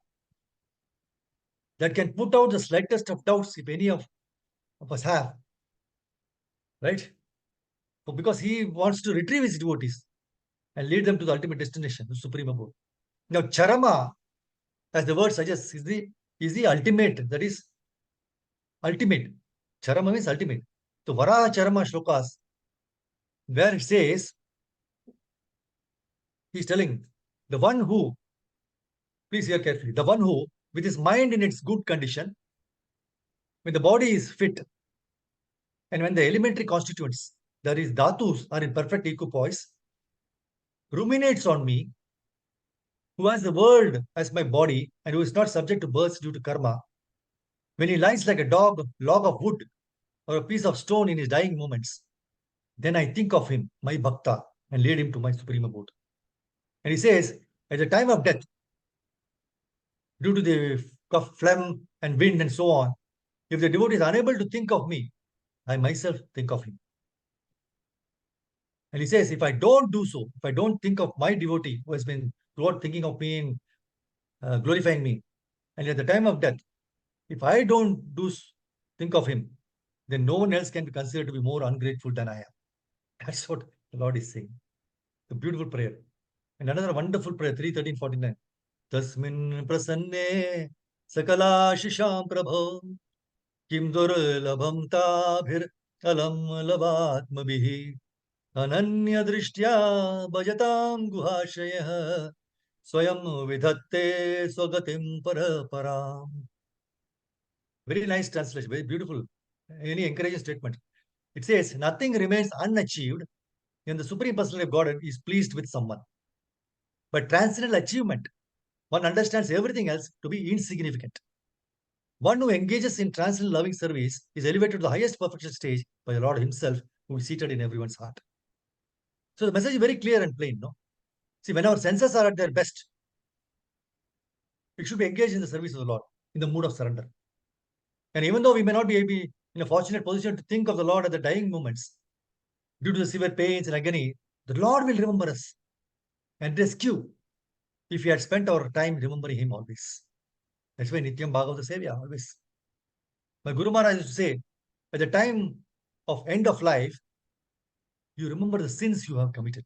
that can put out the slightest of doubts if any of us have, right? Because he wants to retrieve his devotees and lead them to the ultimate destination, the supreme abode. Now, Charama, as the word suggests, is the ultimate, that is ultimate. Charama means ultimate. So Varaha Charama Shlokas, where it says, he's telling the one who, please hear carefully, the one who, with his mind in its good condition, when the body is fit, and when the elementary constituents, that is dhatus, are in perfect equipoise, ruminates on me, who has the world as my body, and who is not subject to births due to karma, when he lies like a log of wood, or a piece of stone in his dying moments, then I think of him, my bhakta, and lead him to my supreme abode. And he says, at the time of death, due to the phlegm and wind and so on, if the devotee is unable to think of me, I myself think of him. And he says, if I don't do so, if I don't think of my devotee who has been throughout thinking of me and glorifying me, and at the time of death, if I don't think of him, then no one else can be considered to be more ungrateful than I am. That's what the Lord is saying. The beautiful prayer. And another wonderful prayer, 3:13:49. Tasmin prasanne sakala shisham prabho kim durlabham tabhir alam lavatmabhihi ananya drishtya bhajatam guhashayah swayam vidhatte swagatim paraparam. Very nice translation, very beautiful. Any encouraging statement. It says, nothing remains unachieved when the Supreme Personality of God is pleased with someone. But transcendental achievement, one understands everything else to be insignificant. One who engages in transcendental loving service is elevated to the highest perfection stage by the Lord Himself, who is seated in everyone's heart. So the message is very clear and plain, no? See, when our senses are at their best, we should be engaged in the service of the Lord, in the mood of surrender. And even though we may not be in a fortunate position to think of the Lord at the dying moments, due to the severe pains and agony, the Lord will remember us and rescue if we had spent our time remembering Him always. That's why Nityam Bhagavata Sevya always. My Guru Maharaj used to say, at the time of end of life, you remember the sins you have committed.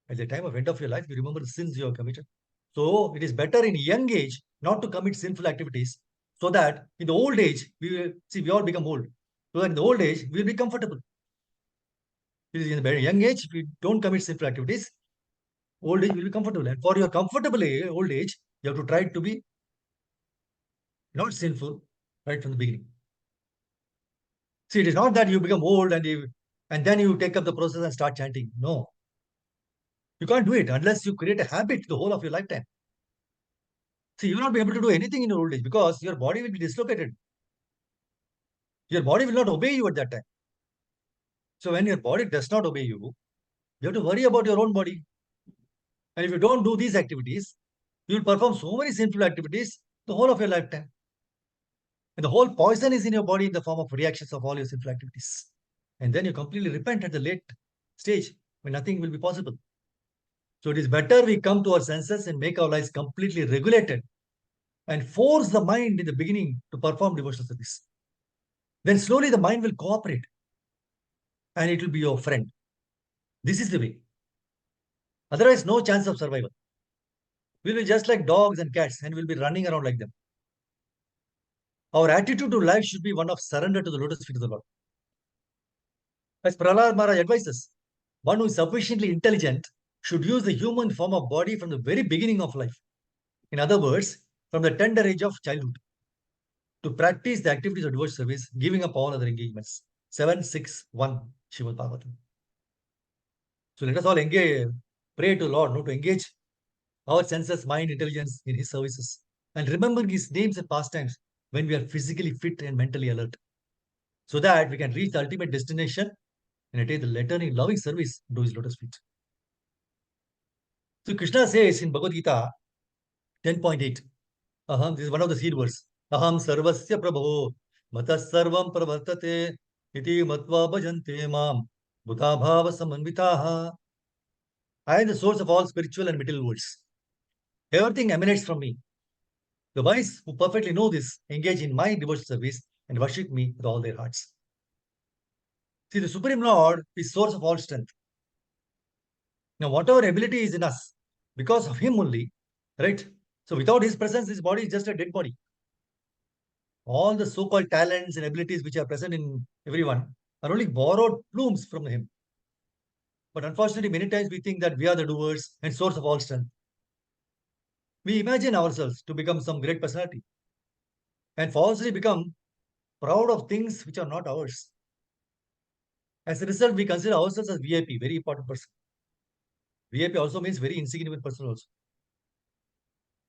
At the time of end of your life, you remember the sins you have committed. So it is better in young age not to commit sinful activities, so that in the old age, we all become old. So that in the old age, we will be comfortable. Because in the very young age, if you don't commit sinful activities, old age will be comfortable. And for your comfortable old age, you have to try to be not sinful right from the beginning. See, it is not that you become old and then you take up the process and start chanting. No. You can't do it unless you create a habit the whole of your lifetime. See, you will not be able to do anything in your old age because your body will be dislocated. Your body will not obey you at that time. So when your body does not obey you have to worry about your own body. And if you don't do these activities, you will perform so many sinful activities the whole of your lifetime. And the whole poison is in your body in the form of reactions of all your sinful activities. And then you completely repent at the late stage when nothing will be possible. So it is better we come to our senses and make our lives completely regulated and force the mind in the beginning to perform devotional service. Then slowly the mind will cooperate and it will be your friend. This is the way. Otherwise, no chance of survival. We'll be just like dogs and cats and we'll be running around like them. Our attitude to life should be one of surrender to the lotus feet of the Lord. As Prahlad Maharaj advises, one who is sufficiently intelligent should use the human form of body from the very beginning of life. In other words, from the tender age of childhood, to practice the activities of devotional service, giving up all other engagements. 761 Srimad Bhagavatam. So let us all engage, pray to Lord, to engage our senses, mind, intelligence in His services, and remember His names and pastimes when we are physically fit and mentally alert, so that we can reach the ultimate destination and attain the eternal loving service to his lotus feet. So Krishna says in Bhagavad Gita 10.8, Aham, this is one of the seed words. Aham sarvasya prabho matas sarvam pravartate iti matva bhajante mam buddha bhava samanvitaha. I am the source of all spiritual and material worlds. Everything emanates from me. The wise who perfectly know this engage in my devotional service and worship me with all their hearts. See, the Supreme Lord is source of all strength. Now, whatever ability is in us, because of Him only, right? So, without His presence, this body is just a dead body. All the so-called talents and abilities which are present in everyone are only borrowed plumes from Him. But unfortunately, many times we think that we are the doers and source of all strength. We imagine ourselves to become some great personality and falsely become proud of things which are not ours. As a result, we consider ourselves as VIP, very important person. VIP also means very insignificant person also.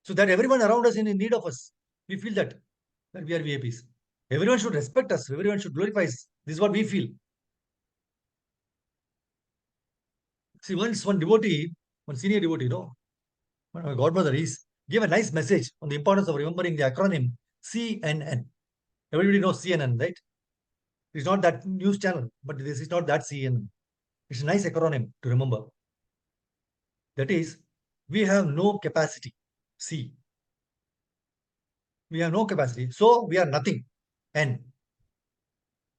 So that everyone around us is in need of us. We feel that we are VIPs. Everyone should respect us. Everyone should glorify us. This is what we feel. See, once one devotee, one senior devotee, my godmother, gave a nice message on the importance of remembering the acronym CNN. Everybody knows CNN, right? It's not that news channel, but this is not that CNN. It's a nice acronym to remember. That is, we have no capacity. C. We have no capacity, so we are nothing. N.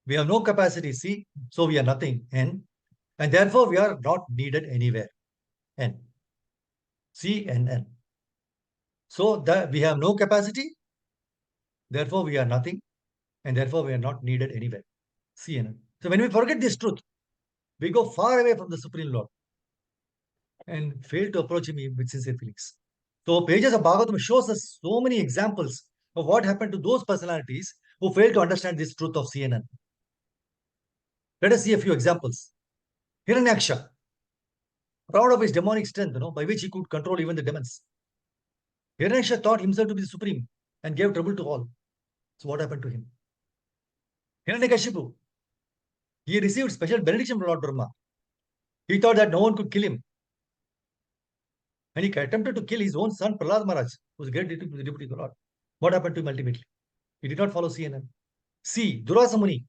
We have no capacity. C. So we are nothing. N. And therefore we are not needed anywhere. N. C and N. So that we have no capacity, therefore we are nothing, and therefore we are not needed anywhere. C and N. So when we forget this truth, we go far away from the Supreme Lord and fail to approach Him with sincere feelings. So pages of Bhagavatam shows us so many examples of what happened to those personalities who failed to understand this truth of CNN. Let us see a few examples. Hiranyaksha, proud of his demonic strength, by which he could control even the demons. Hiranyaksha thought himself to be the supreme and gave trouble to all. So what happened to him? Hiranyakashipu, he received special benediction from Lord Brahma. He thought that no one could kill him. And he attempted to kill his own son, Prahlad Maharaj, who was great deputy of the Lord. What happened to him ultimately? He did not follow CNN. C. Durvasa Muni.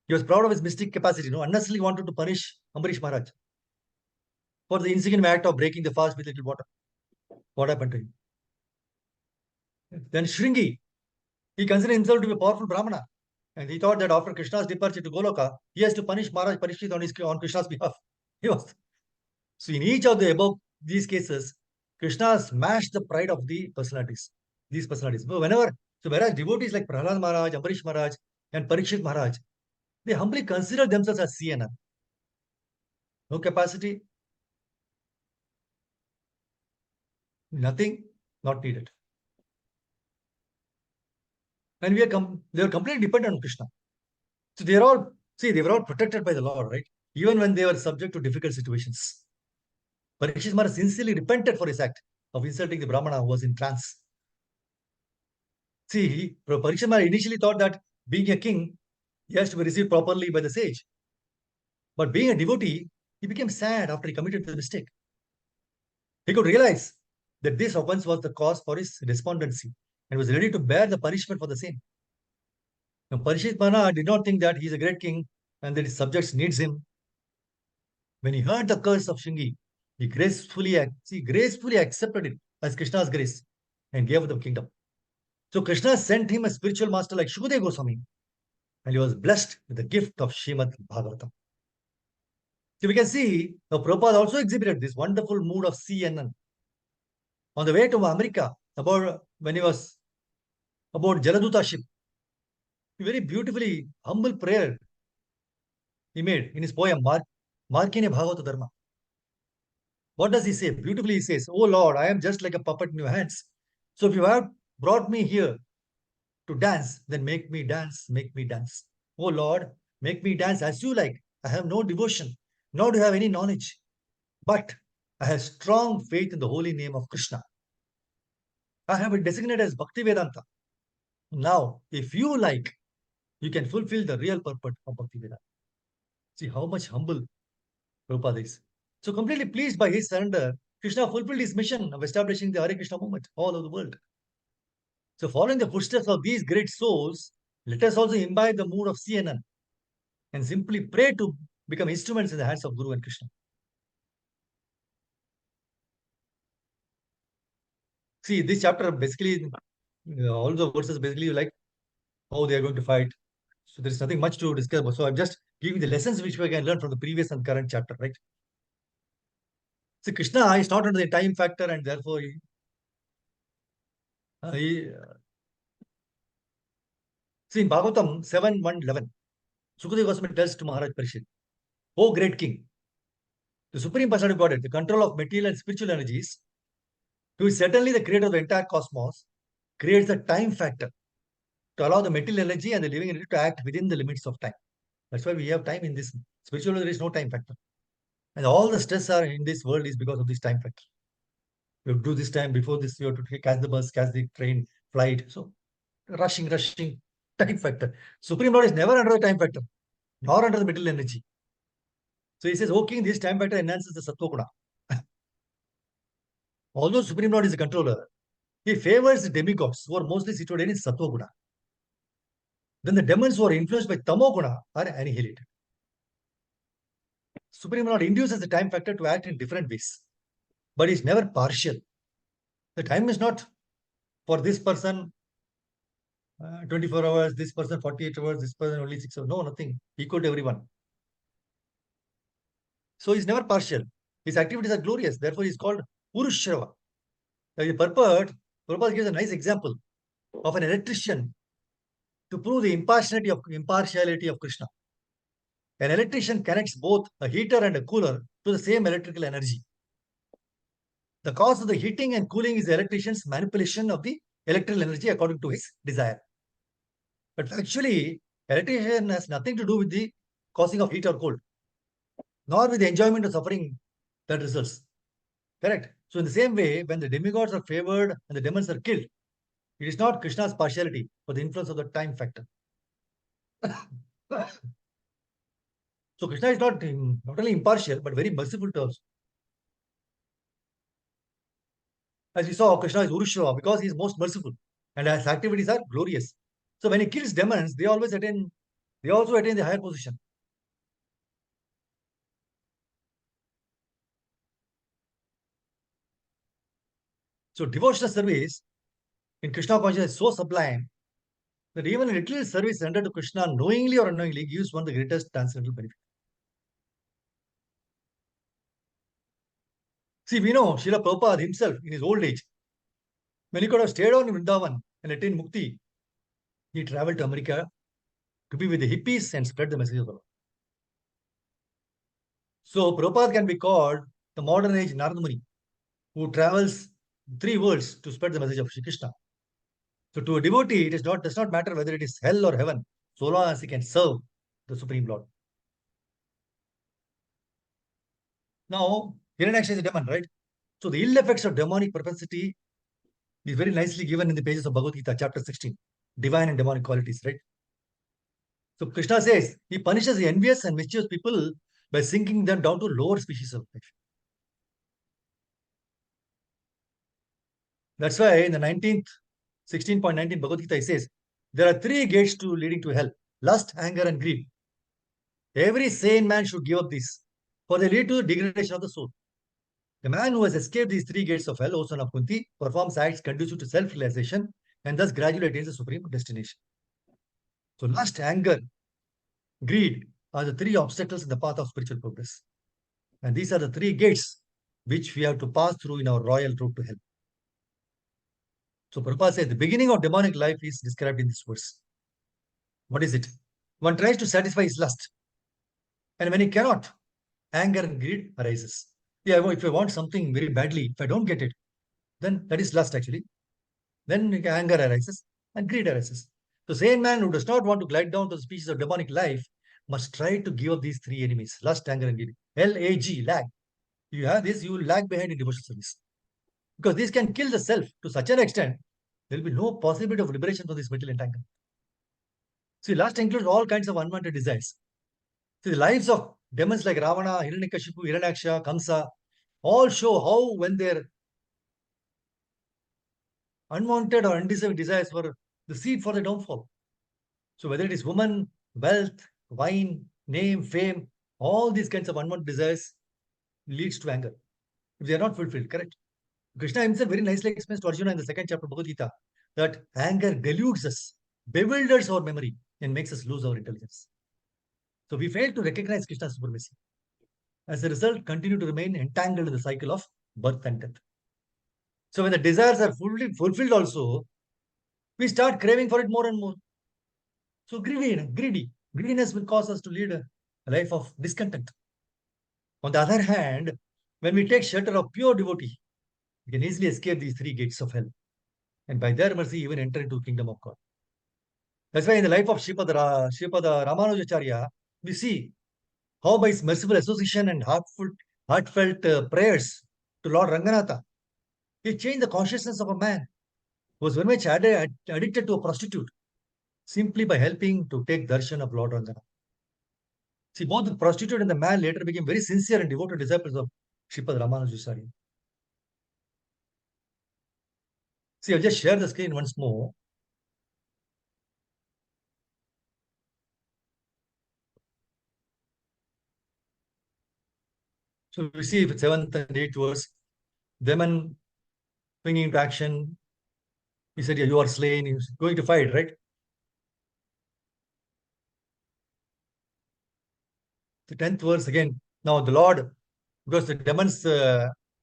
He was proud of his mystic capacity, unnecessarily wanted to punish Ambarish Maharaj for the insignificant act of breaking the fast with little water. What happened to him? Then Shringi, he considered himself to be a powerful Brahmana. And he thought that after Krishna's departure to Goloka, he has to punish Maharaj Parishit on Krishna's behalf. He was. So in each of the above these cases, Krishna smashed the pride of the personalities. These personalities. Whereas devotees like Prahlad Maharaj, Ambarish Maharaj, and Parikshit Maharaj, they humbly consider themselves as CNN. No capacity, nothing, not needed. And they are completely dependent on Krishna. So they were all protected by the Lord, right? Even when they were subject to difficult situations. Parikshit Maharaj sincerely repented for his act of insulting the Brahmana who was in trance. See, Parikshit Maharaj initially thought that being a king, he has to be received properly by the sage. But being a devotee, he became sad after he committed the mistake. He could realize that this offense was the cause for his despondency and was ready to bear the punishment for the same. Now, Parikshit Maharaj did not think that he is a great king and that his subjects needs him. When he heard the curse of Shingi, he gracefully accepted it as Krishna's grace and gave the kingdom. So Krishna sent him a spiritual master like Shukadeva Goswami, and he was blessed with the gift of Srimad Bhagavatam. So we can see Prabhupada also exhibited this wonderful mood of CNN. On the way to America, when he was about Jaladuta ship, a very beautifully humble prayer he made in his poem, Markine Bhagavata Dharma. What does he say? Beautifully he says, "Oh Lord, I am just like a puppet in your hands. So if you have brought me here to dance, then make me dance, make me dance. Oh Lord, make me dance as you like. I have no devotion, nor do I have any knowledge. But I have strong faith in the holy name of Krishna. I have been designated as Bhakti Vedanta. Now, if you like, you can fulfill the real purpose of Bhakti Vedanta." See how much humble Prabhupada is. So completely pleased by his surrender, Krishna fulfilled his mission of establishing the Hare Krishna movement all over the world. So following the footsteps of these great souls, let us also imbibe the mood of CNN and simply pray to become instruments in the hands of Guru and Krishna. See, this chapter basically, all the verses basically like how they are going to fight. So there is nothing much to discuss about. So I'm just giving the lessons which we can learn from the previous and current chapter, right? See, Krishna is not under the time factor, and therefore see in Bhagavatam 7:111, Sukadeva Goswami tells to Maharaj Parishit, "O great king, the Supreme Personality of Godhead, the control of material and spiritual energies, who is certainly the creator of the entire cosmos, creates the time factor to allow the material energy and the living energy to act within the limits of time. That's why we have time in this. Spiritual, there is no time factor. And all the stress are in this world is because of this time factor. You have to do this time, before this, you have to catch the bus, catch the train, flight. So rushing, time factor. Supreme Lord is never under the time factor, nor under the material energy. So he says, "O king, this time factor enhances the Sattva Guna." Although Supreme Lord is the controller, he favors the demigods who are mostly situated in Sattva Guna. Then the demons who are influenced by Tamo Guna are annihilated. Supreme Lord induces the time factor to act in different ways, but it's never partial. The time is not for this person 24 hours, this person 48 hours, this person only 6 hours. No, nothing. Equal to everyone. So he's never partial. His activities are glorious. Therefore, he's called Purushrava. The purport, Prabhupada gives a nice example of an electrician to prove the impartiality of Krishna. An electrician connects both a heater and a cooler to the same electrical energy. The cause of the heating and cooling is the electrician's manipulation of the electrical energy according to his desire. But actually, electrician has nothing to do with the causing of heat or cold, nor with the enjoyment or suffering that results. Correct? So in the same way, when the demigods are favored and the demons are killed, it is not Krishna's partiality but the influence of the time factor. So Krishna is not only impartial but very merciful to us. As we saw, Krishna is Urushrava because he is most merciful and his activities are glorious. So when he kills demons, they also attain the higher position. So devotional service in Krishna consciousness is so sublime that even a little service rendered to Krishna knowingly or unknowingly gives one the greatest transcendental benefit. See, we know Srila Prabhupada himself in his old age, when he could have stayed on in Vrindavan and attained mukti, he traveled to America to be with the hippies and spread the message of the Lord. So Prabhupada can be called the modern age Narada Muni, who travels 3 worlds to spread the message of Shri Krishna. So to a devotee, does not matter whether it is hell or heaven, so long as he can serve the Supreme Lord. Now, Hiranyaksha is a demon, right? So the ill effects of demonic propensity is very nicely given in the pages of Bhagavad Gita, chapter 16, divine and demonic qualities, right? So Krishna says he punishes the envious and mischievous people by sinking them down to lower species of life. That's why in the 19th, 16.19 Bhagavad Gita, he says, there are 3 gates to leading to hell: lust, anger, and greed. Every sane man should give up these, for they lead to the degradation of the soul. The man who has escaped these 3 gates of hell, O son of Kunti, performs acts conducive to self-realization and thus gradually attains the supreme destination. So lust, anger, greed are the 3 obstacles in the path of spiritual progress. And these are the 3 gates which we have to pass through in our royal road to hell. So Prabhupada says the beginning of demonic life is described in this verse. What is it? One tries to satisfy his lust. And when he cannot, anger and greed arises. Yeah, if I want something very badly, if I don't get it, then that is lust actually. Then anger arises and greed arises. The sane man who does not want to glide down to the species of demonic life must try to give up these 3 enemies: lust, anger, and greed. LAG, lag. You have this, you will lag behind in devotional service. Because this can kill the self to such an extent, there will be no possibility of liberation from this material entanglement. See, lust includes all kinds of unwanted desires. See, the lives of demons like Ravana, Hiranyakashipu, Hiranyaksha, Kamsa all show how when their unwanted or undeserved desires were the seed for the downfall. So whether it is woman, wealth, wine, name, fame, all these kinds of unwanted desires leads to anger if they are not fulfilled, correct? Krishna himself very nicely explains to Arjuna in the second chapter of Bhagavad Gita that anger deludes us, bewilders our memory, and makes us lose our intelligence. So we fail to recognize Krishna's supremacy. As a result, continue to remain entangled in the cycle of birth and death. So when the desires are fully fulfilled also, we start craving for it more and more. So greediness will cause us to lead a life of discontent. On the other hand, when we take shelter of pure devotee, we can easily escape these three gates of hell, and by their mercy even enter into the kingdom of God. That's why in the life of Sripada Ramanujacharya, we see how by his merciful association and heartfelt prayers to Lord Ranganatha, he changed the consciousness of a man who was very much addicted to a prostitute simply by helping to take darshan of Lord Ranganatha. See, both the prostitute and the man later became very sincere and devoted disciples of Sripad Ramanujacharya. See, I'll just share the screen once more. So we see the 7th and 8th verse, Demon bringing into action. He said, yeah, you are slain. He's going to fight, right? The 10th verse again. Now the Lord, because the demon's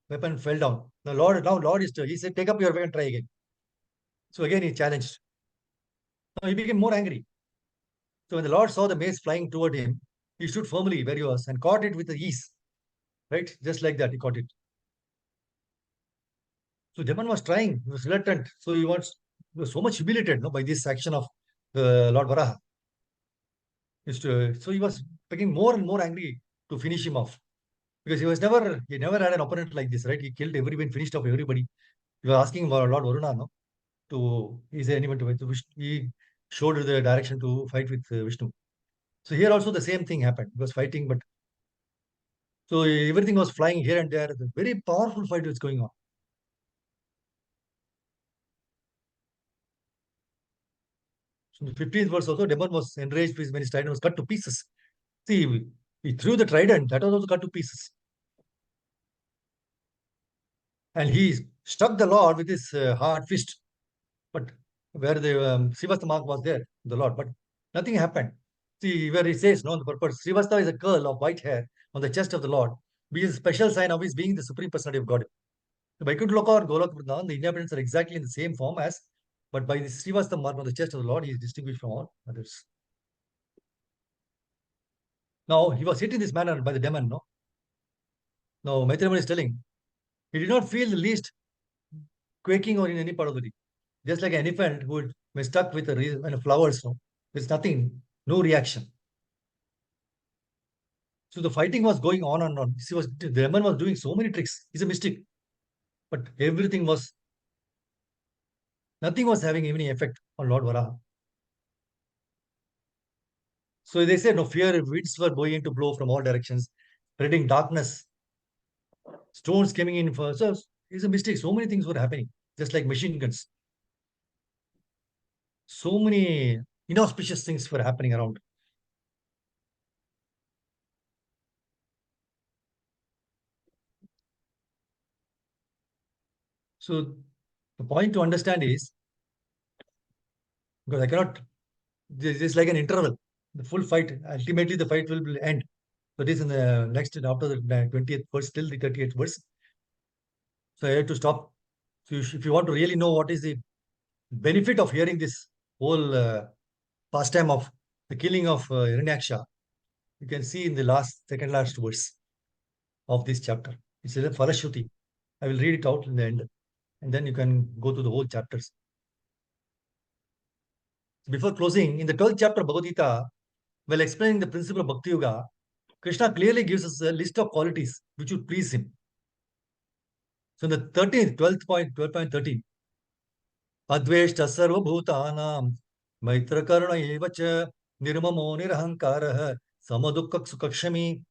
weapon fell down. Lord he said, take up your weapon, try again. So again he challenged. Now he became more angry. So when the Lord saw the mace flying toward him, he stood firmly where he was and caught it with ease. Right? Just like that, he caught it. So demon was trying, he was reluctant. So he was so much humiliated by this action of the Lord Varaha. So he was becoming more and more angry to finish him off. Because he never had an opponent like this, right? He killed everyone, finished off everybody. He was asking Lord Varuna, no? Is there anyone to fight? So he showed the direction to fight with Vishnu. So here also the same thing happened. He was fighting, but so everything was flying here and there. The very powerful fight was going on. So in the 15th verse also, Demon was enraged when his trident was cut to pieces. See, he threw the trident, that was also cut to pieces. And he struck the Lord with his hard fist. But where the Srivastha mark was there, the Lord, but nothing happened. See, where he says, no, the purpose, Srivastha is a curl of white hair on the chest of the Lord, which is a special sign of his being the Supreme Personality of God. The Vaikuntha Loka or Golok Vrindavan, the inhabitants are exactly in the same form as, but by the Srivastha mark on the chest of the Lord, he is distinguished from all others. Now, he was hit in this manner by the demon, no? Now, Maitreya is telling, he did not feel the least quaking or in any part of the body. Just like an elephant who would be stuck with flowers, no? There's nothing, no reaction. So the fighting was going on and on. The demon was doing so many tricks. He's a mystic. But nothing was having any effect on Lord Varaha. So they said, no fear, winds were going to blow from all directions, spreading darkness, stones coming in. So it's a mistake. So many things were happening, just like machine guns. So many inauspicious things were happening around. So the point to understand is, because I cannot, this is like an interval. The full fight, ultimately the fight will end. So this in the next, after the 20th verse till the 38th verse. So I have to stop. So if you want to really know what is the benefit of hearing this whole pastime of the killing of Hiranyaksha, you can see in the second last verse of this chapter. It's a Falashruti. I will read it out in the end, and then you can go to the whole chapters. Before closing, in the 12th chapter of Bhagavad Gita, while explaining the principle of Bhakti Yoga, Krishna clearly gives us a list of qualities which would please him. So in the 12.13, Adveshta sarvabhutanam maitrakarna evacha nirmamo nirahankarah Samadukka Sukakshami,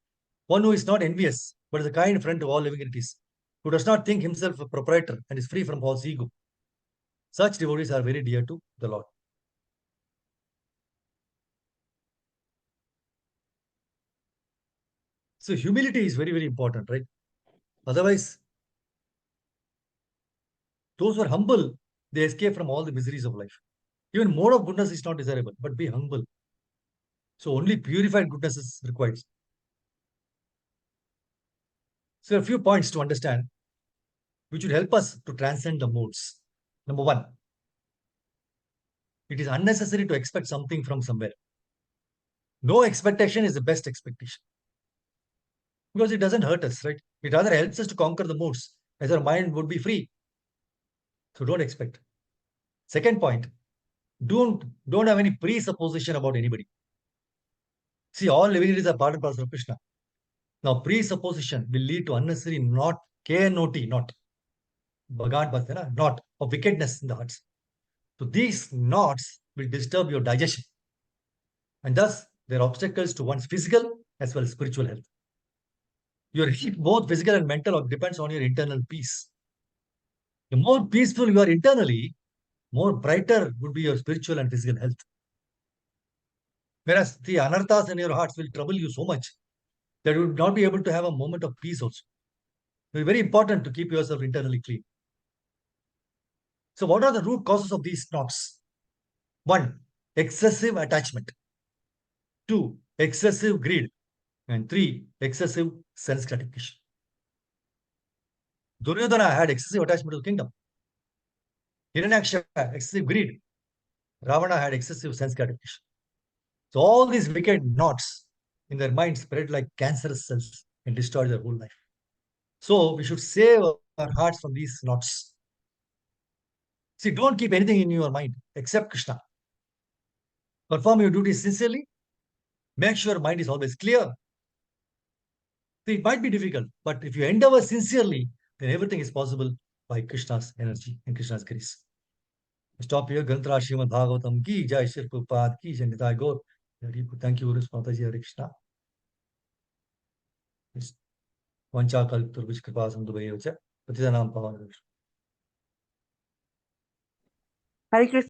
one who is not envious, but is a kind friend to all living entities, who does not think himself a proprietor and is free from false ego. Such devotees are very dear to the Lord. So humility is very, very important, right? Otherwise, those who are humble, they escape from all the miseries of life. Even more of goodness is not desirable, but be humble. So only purified goodness is required. So a few points to understand, which will help us to transcend the modes. Number one, it is unnecessary to expect something from somewhere. No expectation is the best expectation because it doesn't hurt us, right? It rather helps us to conquer the modes as our mind would be free. So don't expect. Second point, don't have any presupposition about anybody. See, all living entities are part and parcel of Krishna. Now, presupposition will lead to unnecessary not, K-N-O-T, not, Bhagavan Bhasana, not, of wickedness in the hearts. So these knots will disturb your digestion. And thus, they're obstacles to one's physical as well as spiritual health. Your health, both physical and mental, depends on your internal peace. The more peaceful you are internally, more brighter would be your spiritual and physical health. Whereas the anarthas in your hearts will trouble you so much that you would not be able to have a moment of peace also. It's very important to keep yourself internally clean. So what are the root causes of these knots? 1. Excessive attachment. 2. Excessive greed. And 3. Excessive sense gratification. Duryodhana had excessive attachment to the kingdom. Hiranyaksha had excessive greed. Ravana had excessive sense gratification. So all these wicked knots in their mind spread like cancerous cells and destroy their whole life. So we should save our hearts from these knots. See, don't keep anything in your mind except Krishna. Perform your duties sincerely. Make sure your mind is always clear. See, it might be difficult, but if you endeavor sincerely, then everything is possible by Krishna's energy and Krishna's grace. Stop here. Granthra Srimad Bhagavatam ki jai, Shri Prabhupada ki jai, Nitai Gaur. Thank you, Mataji, Hare Krishna. Vancha Kalpurvish Kripa Sandhu Bhayo Cha, Patidanam Pavan. Hare Krishna.